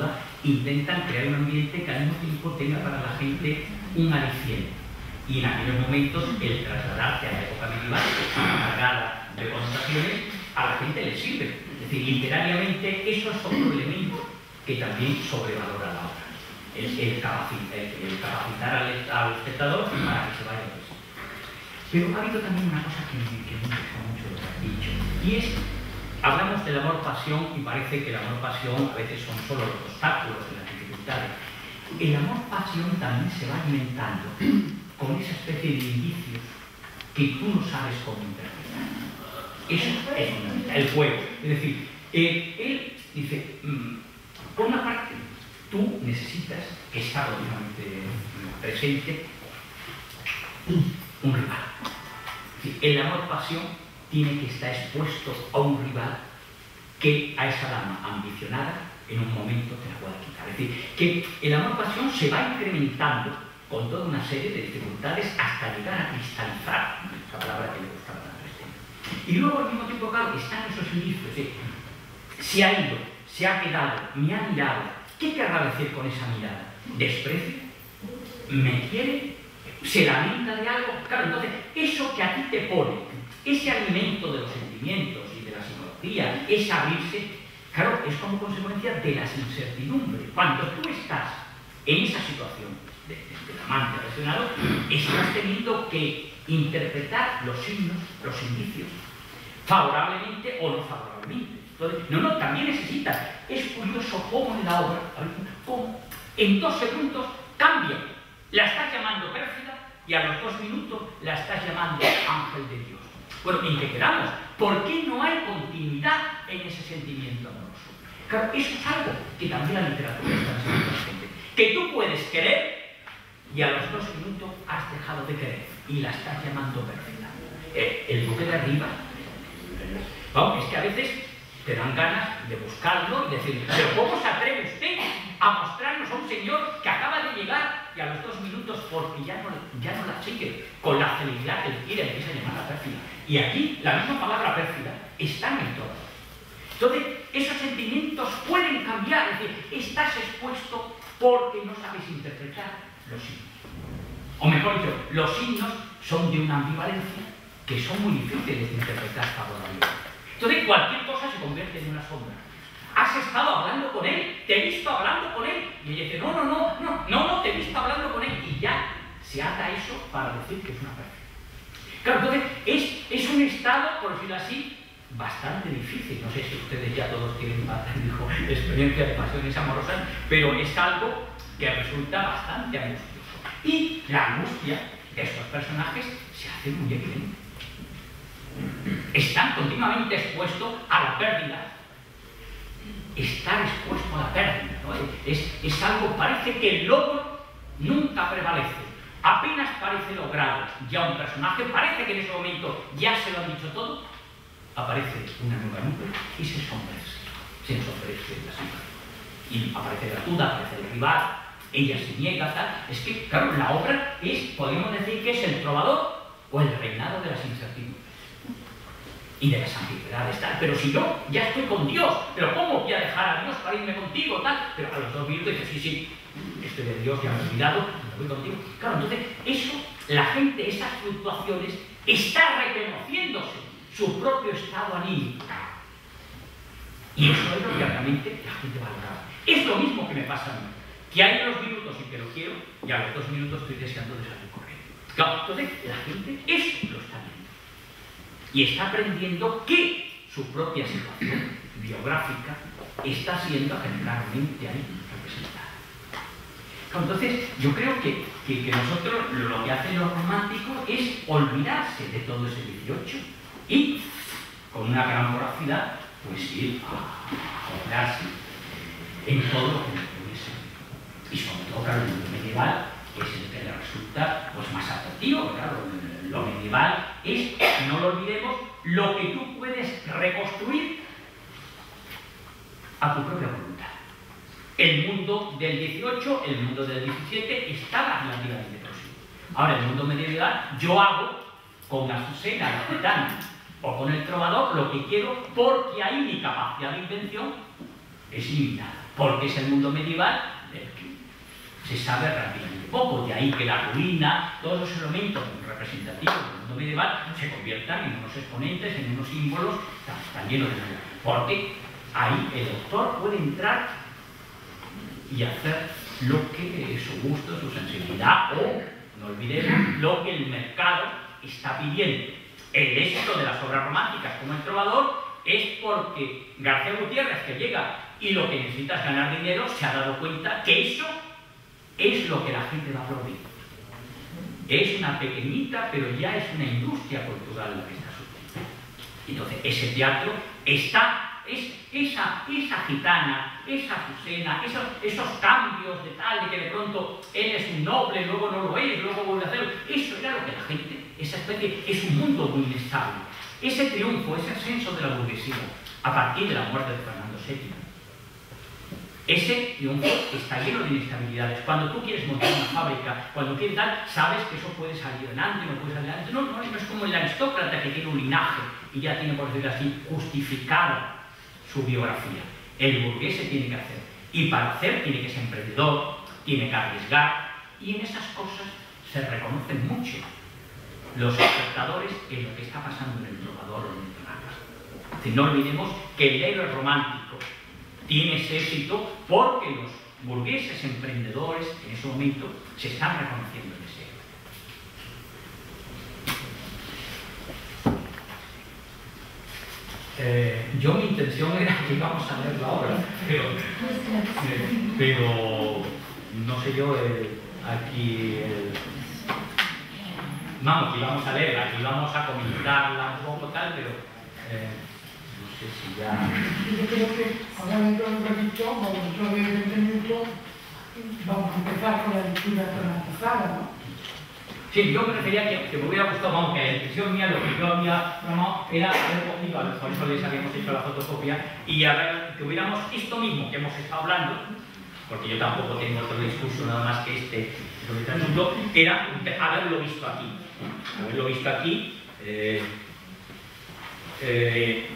moda, intentan crear un ambiente que al mismo tiempo tenga para la gente un aliciente. Y en aquellos momentos el trasladarse a la época medieval, cargada de connotaciones, a la gente le sirve. Es decir, literariamente eso es otro elemento que también sobrevalora la obra. El capacitar al espectador para que se vaya a eso. Pero ha habido también una cosa que me gusta mucho lo que has dicho, y es, hablamos del amor-pasión y parece que el amor-pasión a veces son solo los obstáculos y las dificultades. El amor-pasión también se va alimentando con esa especie de indicios que tú no sabes cómo interpretar. Eso es fundamental, el juego. Es decir, él dice, por una parte, tú necesitas que está continuamente presente un rival. Es decir, el amor-pasión tiene que estar expuesto a un rival que a esa dama ambicionada en un momento te la pueda quitar. Es decir, que el amor-pasión se va incrementando con toda una serie de dificultades hasta llegar a cristalizar, esa palabra que le gustaba tanto a este. Y luego al mismo tiempo, claro, están esos indicios, se ha ido, se ha quedado, me ha mirado. ¿Qué querrá decir con esa mirada? ¿Desprecio? ¿Me quiere? ¿Se lamenta de algo? Claro, entonces, eso que a ti te pone, ese alimento de los sentimientos y de la psicología, ese abrirse, claro, es como consecuencia de las incertidumbres. Cuando tú estás en esa situación del amante apasionado, estás teniendo que interpretar los signos, los indicios, favorablemente o no favorablemente. Entonces, no, también necesitas. Es curioso cómo en la obra, cómo en 2 segundos cambia. La estás llamando pérfida y a los 2 minutos la estás llamando ángel de Dios. Bueno, ¿en qué quedamos? ¿Por qué no hay continuidad en ese sentimiento amoroso? Claro, eso es algo que también la literatura está enseñando a la gente. Que tú puedes querer y a los 2 minutos has dejado de querer y la estás llamando pérfida. El duque de arriba, vamos, es que a veces te dan ganas de buscarlo y decir, pero ¿cómo se atreve usted a mostrarnos a un señor que acaba de llegar y a los 2 minutos, porque ya no la sigue con la celeridad que él quiere, empieza a llamarla pérfida? Y aquí la misma palabra pérfida está en el todo. Entonces, esos sentimientos pueden cambiar, es decir, estás expuesto porque no sabes interpretar los signos. O mejor dicho, los signos son de una ambivalencia que son muy difíciles de interpretar favorablemente. Entonces, cualquier cosa se convierte en una sombra. Has estado hablando con él, te he visto hablando con él. Y ella dice, no, te he visto hablando con él. Y ya se ata eso para decir que es una pérfida. Claro, entonces es un estado, por decirlo así, bastante difícil. No sé si ustedes ya todos tienen experiencia de pasiones amorosas, pero es algo que resulta bastante angustioso. Y la angustia de estos personajes se hace muy evidente. Están continuamente expuestos a la pérdida. Estar expuesto a la pérdida, ¿no? Es algo, parece que el logro nunca prevalece. Apenas parece logrado ya un personaje, parece que en ese momento ya se lo han dicho todo, aparece una nueva nube y se ensombrece la situación. Y aparece la duda, aparece el rival, ella se niega, tal. Es que, claro, la obra es, podríamos decir que es el trovador o el reinado de las incertidumbres y de las ambigüedades, tal. Pero si yo ya estoy con Dios, pero ¿cómo voy a dejar a Dios para irme contigo, tal? Pero a los 2 minutos dice, sí, estoy de Dios, ya me he olvidado, me voy contigo. Claro, entonces, eso, la gente, esas fluctuaciones, está reconociéndose su propio estado anímico. Y eso es lo que realmente la gente valora. Es lo mismo que me pasa a mí, que hay unos minutos en que lo quiero y a los 2 minutos estoy deseando de salir corriendo. Claro, entonces, la gente eso lo está viendo. Y está aprendiendo que su propia situación biográfica está siendo ejemplarmente ahí representada. Entonces, yo creo que nosotros lo que hacen los románticos es olvidarse de todo ese 18 y, con una gran voracidad, pues ir a olvidarse en todo lo que nos puede ser. Y sobre todo, claro, el mundo medieval es el que le resulta pues, más atractivo, claro. Lo medieval es, no lo olvidemos, lo que tú puedes reconstruir a tu propia voluntad. El mundo del 18, el mundo del 17 estaba relativamente próximo. Ahora, el mundo medieval, yo hago con la Azucena, la gitana o con el trovador lo que quiero porque ahí mi capacidad de invención es limitada. porque es el mundo medieval del que se sabe rápidamente poco. De ahí que la ruina, todos los elementos representativos del mundo medieval se conviertan en unos exponentes, en unos símbolos tan llenos de vida. Porque ahí el autor puede entrar y hacer lo que es su gusto, su sensibilidad, o, no olvidemos, lo que el mercado está pidiendo. El éxito de las obras románticas como El Trovador es porque García Gutiérrez, que llega y lo que necesita es ganar dinero, se ha dado cuenta que eso es lo que la gente va a aplaudir. Es una pequeñita, pero ya es una industria cultural la que está surgiendo. Entonces, ese teatro está, esa gitana, esa Azucena, esos cambios de tal, de que de pronto él es un noble, luego no lo es, luego vuelve a hacerlo, eso era lo que la gente, esa especie, es un mundo muy inestable. Ese triunfo, ese ascenso de la burguesía, a partir de la muerte de Fernando VII, ese triunfo está lleno de inestabilidades. Cuando tú quieres montar una fábrica, cuando quieres tal, sabes que eso puede salir adelante, no puede salir adelante. No es como el aristócrata que tiene un linaje y ya tiene, por decirlo así, justificada su biografía. El burgués se tiene que hacer. Y para hacer tiene que ser emprendedor, tiene que arriesgar. Y en esas cosas se reconocen mucho los espectadores en lo que está pasando en El Trovador o en El Tonal. No olvidemos que el héroe romántico tiene ese éxito porque los burgueses emprendedores en ese momento se están reconociendo en ese héroe. Yo mi intención era que íbamos a leer la obra, pero no sé yo, aquí vamos, que íbamos a leerla, que íbamos a comentarla un poco tal, pero no sé si ya... Yo creo que ahora dentro de un ratito, o dentro de 20 minutos, vamos a empezar con la lectura dramatizada, ¿no? Sí, yo me refería que me hubiera gustado, vamos, que la intención mía, lo que yo había programado era haber cogido, por eso les habíamos hecho la fotocopia, y que hubiéramos esto mismo que hemos estado hablando, porque yo tampoco tengo otro discurso nada más que este asunto, era haberlo visto aquí. Haberlo visto aquí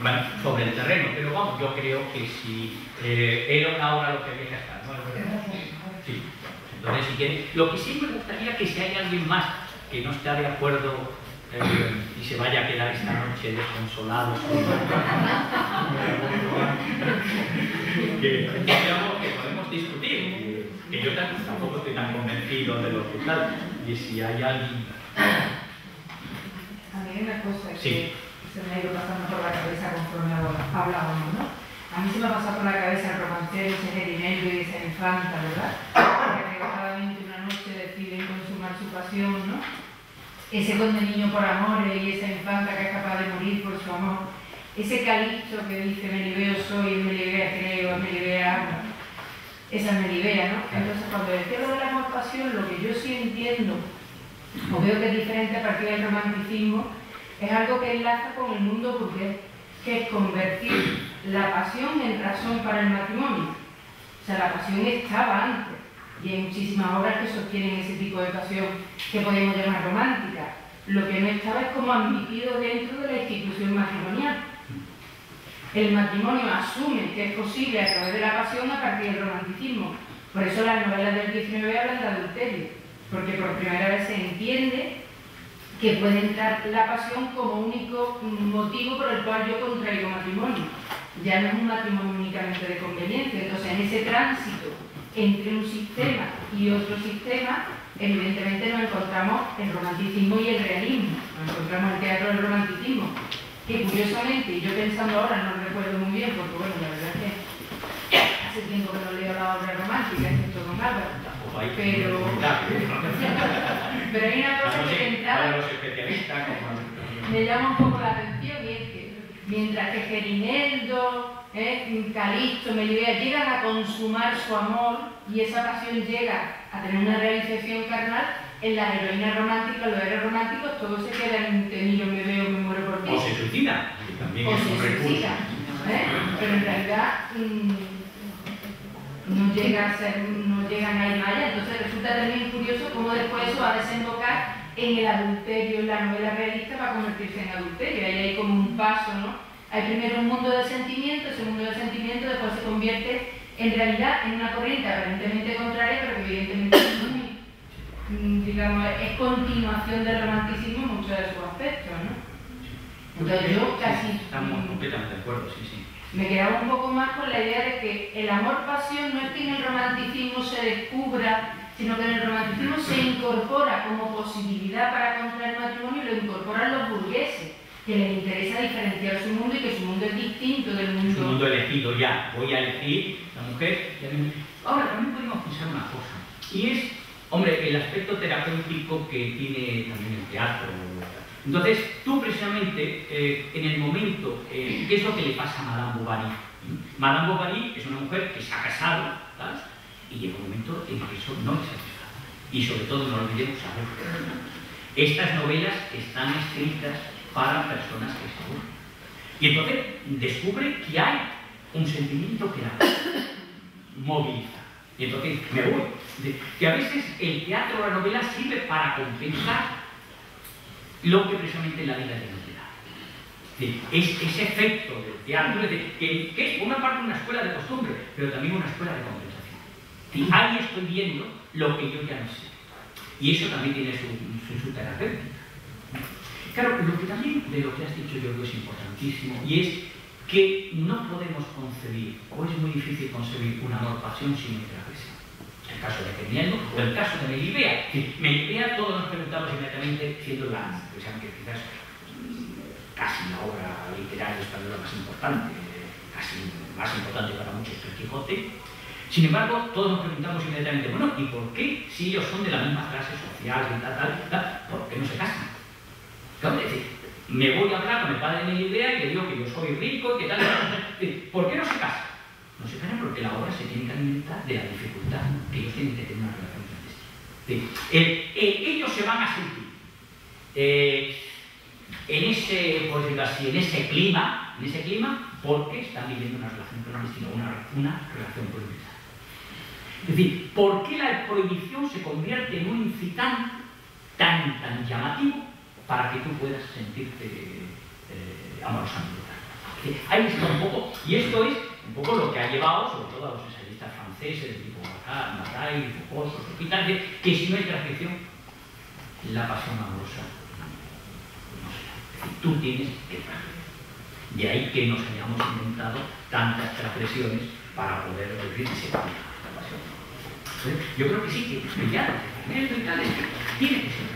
bueno, sobre el terreno, pero vamos, yo creo que si era una hora lo que había que estar, ¿no? Sí. Entonces, si quieren, lo que sí me gustaría que si hay alguien más que no esté de acuerdo y se vaya a quedar esta noche desconsolado, que podemos discutir, que yo tampoco estoy tan convencido de lo que tal, y si hay alguien... A mí hay una cosa que sí. Se me ha ido pasando por la cabeza conforme hablábamos, ¿no? A mí se me ha pasado por la cabeza el romancero, ese Gerineldo y esa infanta, ¿verdad? Que arrebatadamente una noche deciden consumar su pasión, ¿no? Ese conde niño por amores y esa infanta que es capaz de morir por su amor. Ese Calixto que dice Melibeo soy, Melibea creo, Melibea amo. Esa Melibea, ¿no? Entonces, cuando decía lo del amor-pasión, lo que yo sí entiendo, o veo que es diferente a partir del romanticismo, es algo que enlaza con el mundo burgués, que es convertir la pasión en razón para el matrimonio. O sea, la pasión estaba antes, y hay muchísimas obras que sostienen ese tipo de pasión que podemos llamar romántica. Lo que no estaba es como admitido dentro de la institución matrimonial. El matrimonio asume que es posible a través de la pasión a partir del romanticismo. Por eso las novelas del 19 hablan de adulterio, porque por primera vez se entiende que puede entrar la pasión como único motivo por el cual yo contraigo matrimonio. Ya no es un matrimonio únicamente de conveniencia. Entonces, en ese tránsito entre un sistema y otro sistema, evidentemente nos encontramos el romanticismo y el realismo. Nos encontramos el teatro del romanticismo, que curiosamente, y yo pensando ahora, no recuerdo muy bien, porque bueno, la verdad es que hace tiempo que no leo la obra romántica, excepto con Álvaro, pero hay una cosa que de entrada me llama un poco la atención, y es que mientras que Gerineldo, Calixto, Melibea llegan a consumar su amor y esa pasión llega a tener una realización carnal, en las heroínas románticas, los héroes románticos, todos se quedan te miro, me veo, me muero por ti. O se suicida, que también o es se un recurso. suicida, pero en realidad no llegan a ir más allá. Entonces resulta también curioso cómo después eso va a desembocar en el adulterio, en la novela realista, va a convertirse en adulterio. Ahí hay como un paso, ¿no? Hay primero un mundo de sentimientos, ese mundo de sentimientos después se convierte en realidad en una corriente aparentemente contraria, pero que evidentemente es muy, digamos, es continuación del romanticismo en muchos de sus aspectos, ¿no? Entonces yo casi estamos completamente de acuerdo, sí, sí. me quedaba un poco más con la idea de que el amor-pasión no es que en el romanticismo se descubra, sino que en el romanticismo se incorpora como posibilidad para contraer matrimonio y lo incorporan los burgueses, que les interesa diferenciar su mundo y que su mundo es distinto del mundo. Su mundo elegido ya, voy a elegir la mujer. Ahora, también podemos pensar una cosa, y es, hombre, el aspecto terapéutico que tiene también el teatro. Entonces, tú precisamente, en el momento, ¿qué es lo que le pasa a Madame Bovary? Madame Bovary es una mujer que se ha casado, ¿sabes? Y llega un momento en que eso no es satisface. Y sobre todo, no olvidemos saber. Estas novelas están escritas para personas que se aburren. Y entonces descubre que hay un sentimiento que la moviliza. Y entonces me voy. Que a veces el teatro o la novela sirve para compensar lo que precisamente la vida no te da. Es ese efecto del teatro, que es por una parte una escuela de costumbre, pero también una escuela de compensación. Ahí estoy viendo lo que yo ya no sé. Y eso también tiene su terapéutica. Claro, lo que también de lo que has dicho yo creo es importantísimo, y es que no podemos concebir, o es muy difícil concebir, un amor-pasión sin transgresión. El caso de Genieldo o el caso de Melibea. Melibea, todos nos preguntamos inmediatamente, siendo la, que quizás casi la obra literaria española más importante, casi más importante para muchos que el Quijote. Sin embargo, todos nos preguntamos inmediatamente, bueno, ¿y por qué, si ellos son de la misma clase social y tal, por qué no se casan? Claro, es decir, me voy a hablar con el padre de Melibea y le digo que yo soy rico y que tal, ¿por qué no se casan? No se casan porque la obra se tiene que alimentar de la dificultad que ellos tienen que tener una relación clandestina. Ellos se van a sentir en ese, por decirlo así, en ese clima, porque están viviendo una relación clandestina, una relación prohibida. Es decir, ¿por qué la prohibición se convierte en un incitante tan llamativo para que tú puedas sentirte amorosamente? Ahí está un poco, y esto es un poco lo que ha llevado sobre todo a los ensayistas franceses de tipo Maray, Foucault, Sophocles, que si no hay transgresión, la pasión amorosa no se da. Es decir, tú tienes que transgredir. De ahí que nos hayamos inventado tantas transgresiones para poder decir que se va la pasión. Entonces, yo creo que sí, que ya Genieldo y tal, tiene que ser.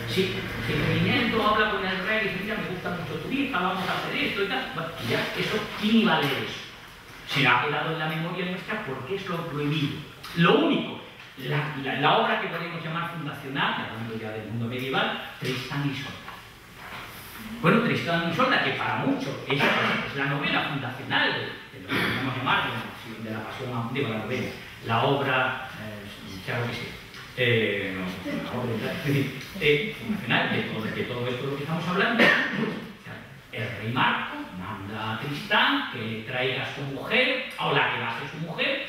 Sí, si Genieldo habla con el rey y dice, mira, me gusta mucho tu hija, vamos a hacer esto y tal, bueno, ya, eso, ¿quién iba a leer eso? Se ha quedado en la memoria nuestra porque es lo prohibido. Lo único, la obra que podemos llamar fundacional, hablando ya del mundo medieval, Tristán y Isolda. Bueno, Tristán y Isolda, que para muchos es la novela fundacional de lo que podemos llamar de la pasión, digo, la novela, la obra, claro que sí, fundacional de todo esto de lo que estamos hablando. El rey Marco manda a Tristán que traiga a su mujer, o la que va a ser su mujer,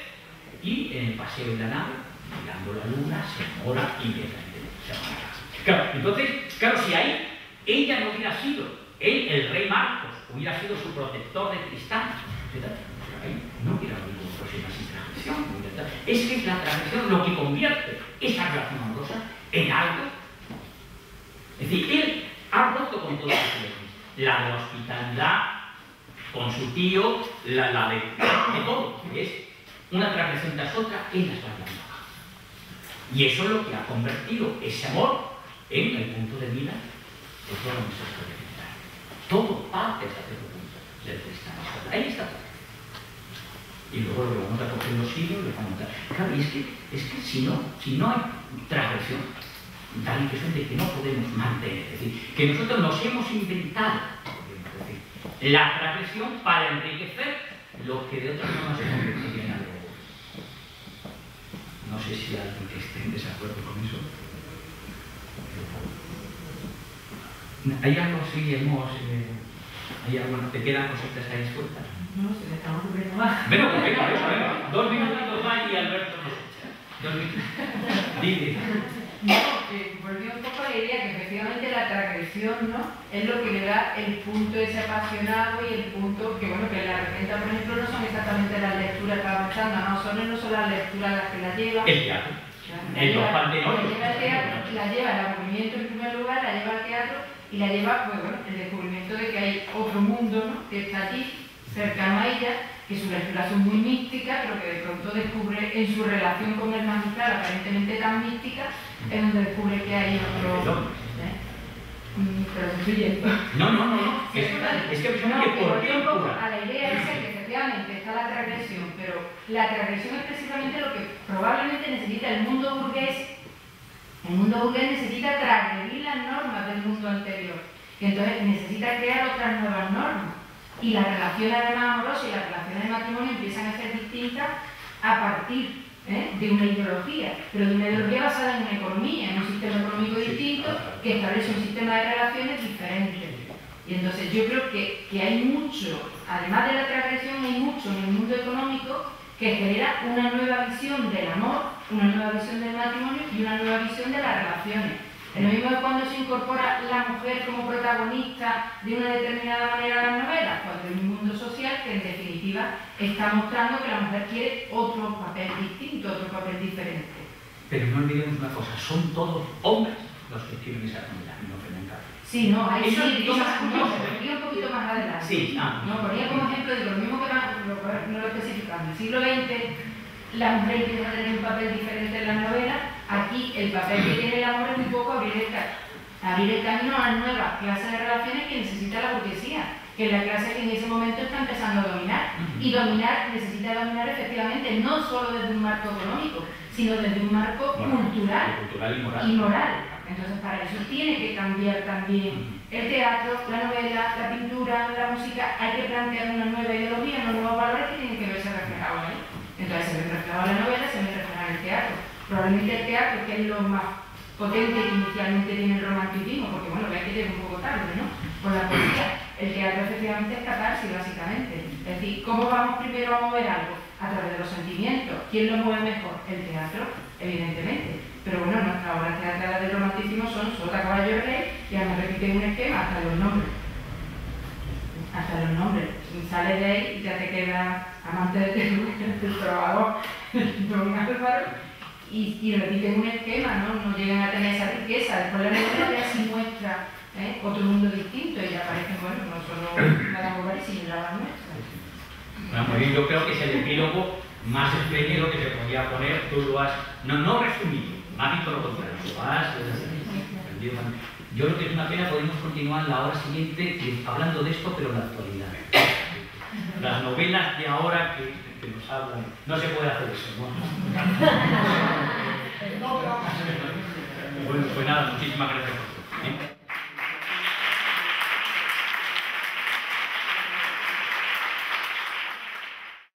y en el paseo en la nave, mirando la luna, se enamora y se va a casa. Claro, entonces, claro, si ahí ella no hubiera sido, él, el rey Marcos, hubiera sido su protector de Tristán, ahí no hubiera habido próxima transgresión. Es que es la transgresión lo que convierte esa relación amorosa en algo. Es decir, él ha roto con todas las leyes. La de hospitalidad con su tío, la de todo, que es una transgresión tras otra en las variables. Y eso es lo que ha convertido ese amor en el punto de mira de toda nuestra historia literaria. Todo parte hasta cierto punto del Tristán. Ahí está todo. Y luego lo vamos a coger los siglos y lo vamos a... Claro, y es que si no hay transgresión, da la impresión de que no podemos mantener. Es decir, que nosotros nos hemos inventado, podemos decir, la transgresión para enriquecer lo que de otra forma se convertiría en algo. No sé si alguien que esté en desacuerdo con eso. ¿Hay algo así? ¿Hay alguna? ¿Te quedan cositas ahí sueltas? No, se le está ocurriendo más. Venga, pues venga, 2 minutitos más y Alberto nos echa. 2 minutos. Dile. No, volvió un poco a la idea que efectivamente la transgresión, ¿no?, es lo que le da el punto ese apasionado y el punto que, bueno, que la representa, por ejemplo, no son exactamente las lecturas que estaba pensando, no son las lecturas las que la lleva. El teatro. La lleva el aburrimiento en primer lugar, la lleva al teatro y la lleva, pues bueno, el descubrimiento de que hay otro mundo, ¿no?, que está allí, cercano a ella, que sus lecturas son muy místicas, pero que de pronto descubre en su relación con el magistral, aparentemente tan mística, es donde descubre que hay otro... Pero me estoy yendo. No. Es que por qué un poco a la idea esa que efectivamente está la transgresión, pero la transgresión es precisamente lo que probablemente necesita el mundo burgués. El mundo burgués necesita transgredir las normas del mundo anterior y entonces necesita crear otras nuevas normas. Y las relaciones además amorosas y las relaciones de matrimonio empiezan a ser distintas a partir de una ideología, pero de una ideología basada en una economía, en un sistema económico distinto que establece un sistema de relaciones diferente. Y entonces yo creo que hay mucho, además de la transgresión, hay mucho en el mundo económico que genera una nueva visión del amor, una nueva visión del matrimonio y una nueva visión de las relaciones. Es lo mismo cuando se incorpora la mujer como protagonista de una determinada manera a las novelas, cuando hay un mundo social que en definitiva está mostrando que la mujer quiere otro papel distinto, otro papel diferente. Pero no olvidemos una cosa, son todos hombres los que escriben esa novela, no Fernando. Sí, no, ahí eso sí, es más curioso. un poquito más adelante. Sí, no, ponía como ejemplo de lo mismo que no lo especificamos. En el siglo XX la mujer empieza a tener un papel diferente en la novela. Aquí el papel que tiene el amor es un poco abrir el camino a nuevas clases de relaciones que necesita la burguesía, que es la clase que en ese momento está empezando a dominar. Y necesita dominar efectivamente no solo desde un marco económico, sino desde un marco cultural y moral. Entonces para eso tiene que cambiar también el teatro, la novela, la pintura, la música. Hay que plantear una nueva ideología, unos nuevos valores que tienen que verse reflejados ahí. Entonces se ve reflejado en la novela, se ve reflejado en el teatro. Probablemente el teatro, que es lo más potente que inicialmente tiene el romanticismo, porque bueno, ve que llega un poco tarde, ¿no?, con la poesía. El teatro efectivamente es catarsis, básicamente. Es decir, ¿cómo vamos primero a mover algo? A través de los sentimientos. ¿Quién lo mueve mejor? El teatro, evidentemente. Pero bueno, nuestras obras teatrales del romanticismo son Sota, Caballo, Rey, y además repiten un esquema hasta los nombres. Hasta los nombres. Sales de ahí y ya te queda amante del trovador, don Álvaro, y repiten un esquema, ¿no? No llegan a tener esa riqueza. Después la novela ya sí muestra otro mundo distinto y aparecen, bueno, no solo Madame Bovary, sino ya las nuestras. Bueno, muy bien, yo creo que es el epílogo más espléndido que se podía poner. Tú lo has, no resumido, más bien por lo contrario, lo has aprendido. Yo creo que es una pena, podemos continuar la hora siguiente hablando de esto, pero en la actualidad. Las novelas de ahora que nos hablan, no se puede hacer eso, ¿no? Bueno, pues nada, muchísimas gracias por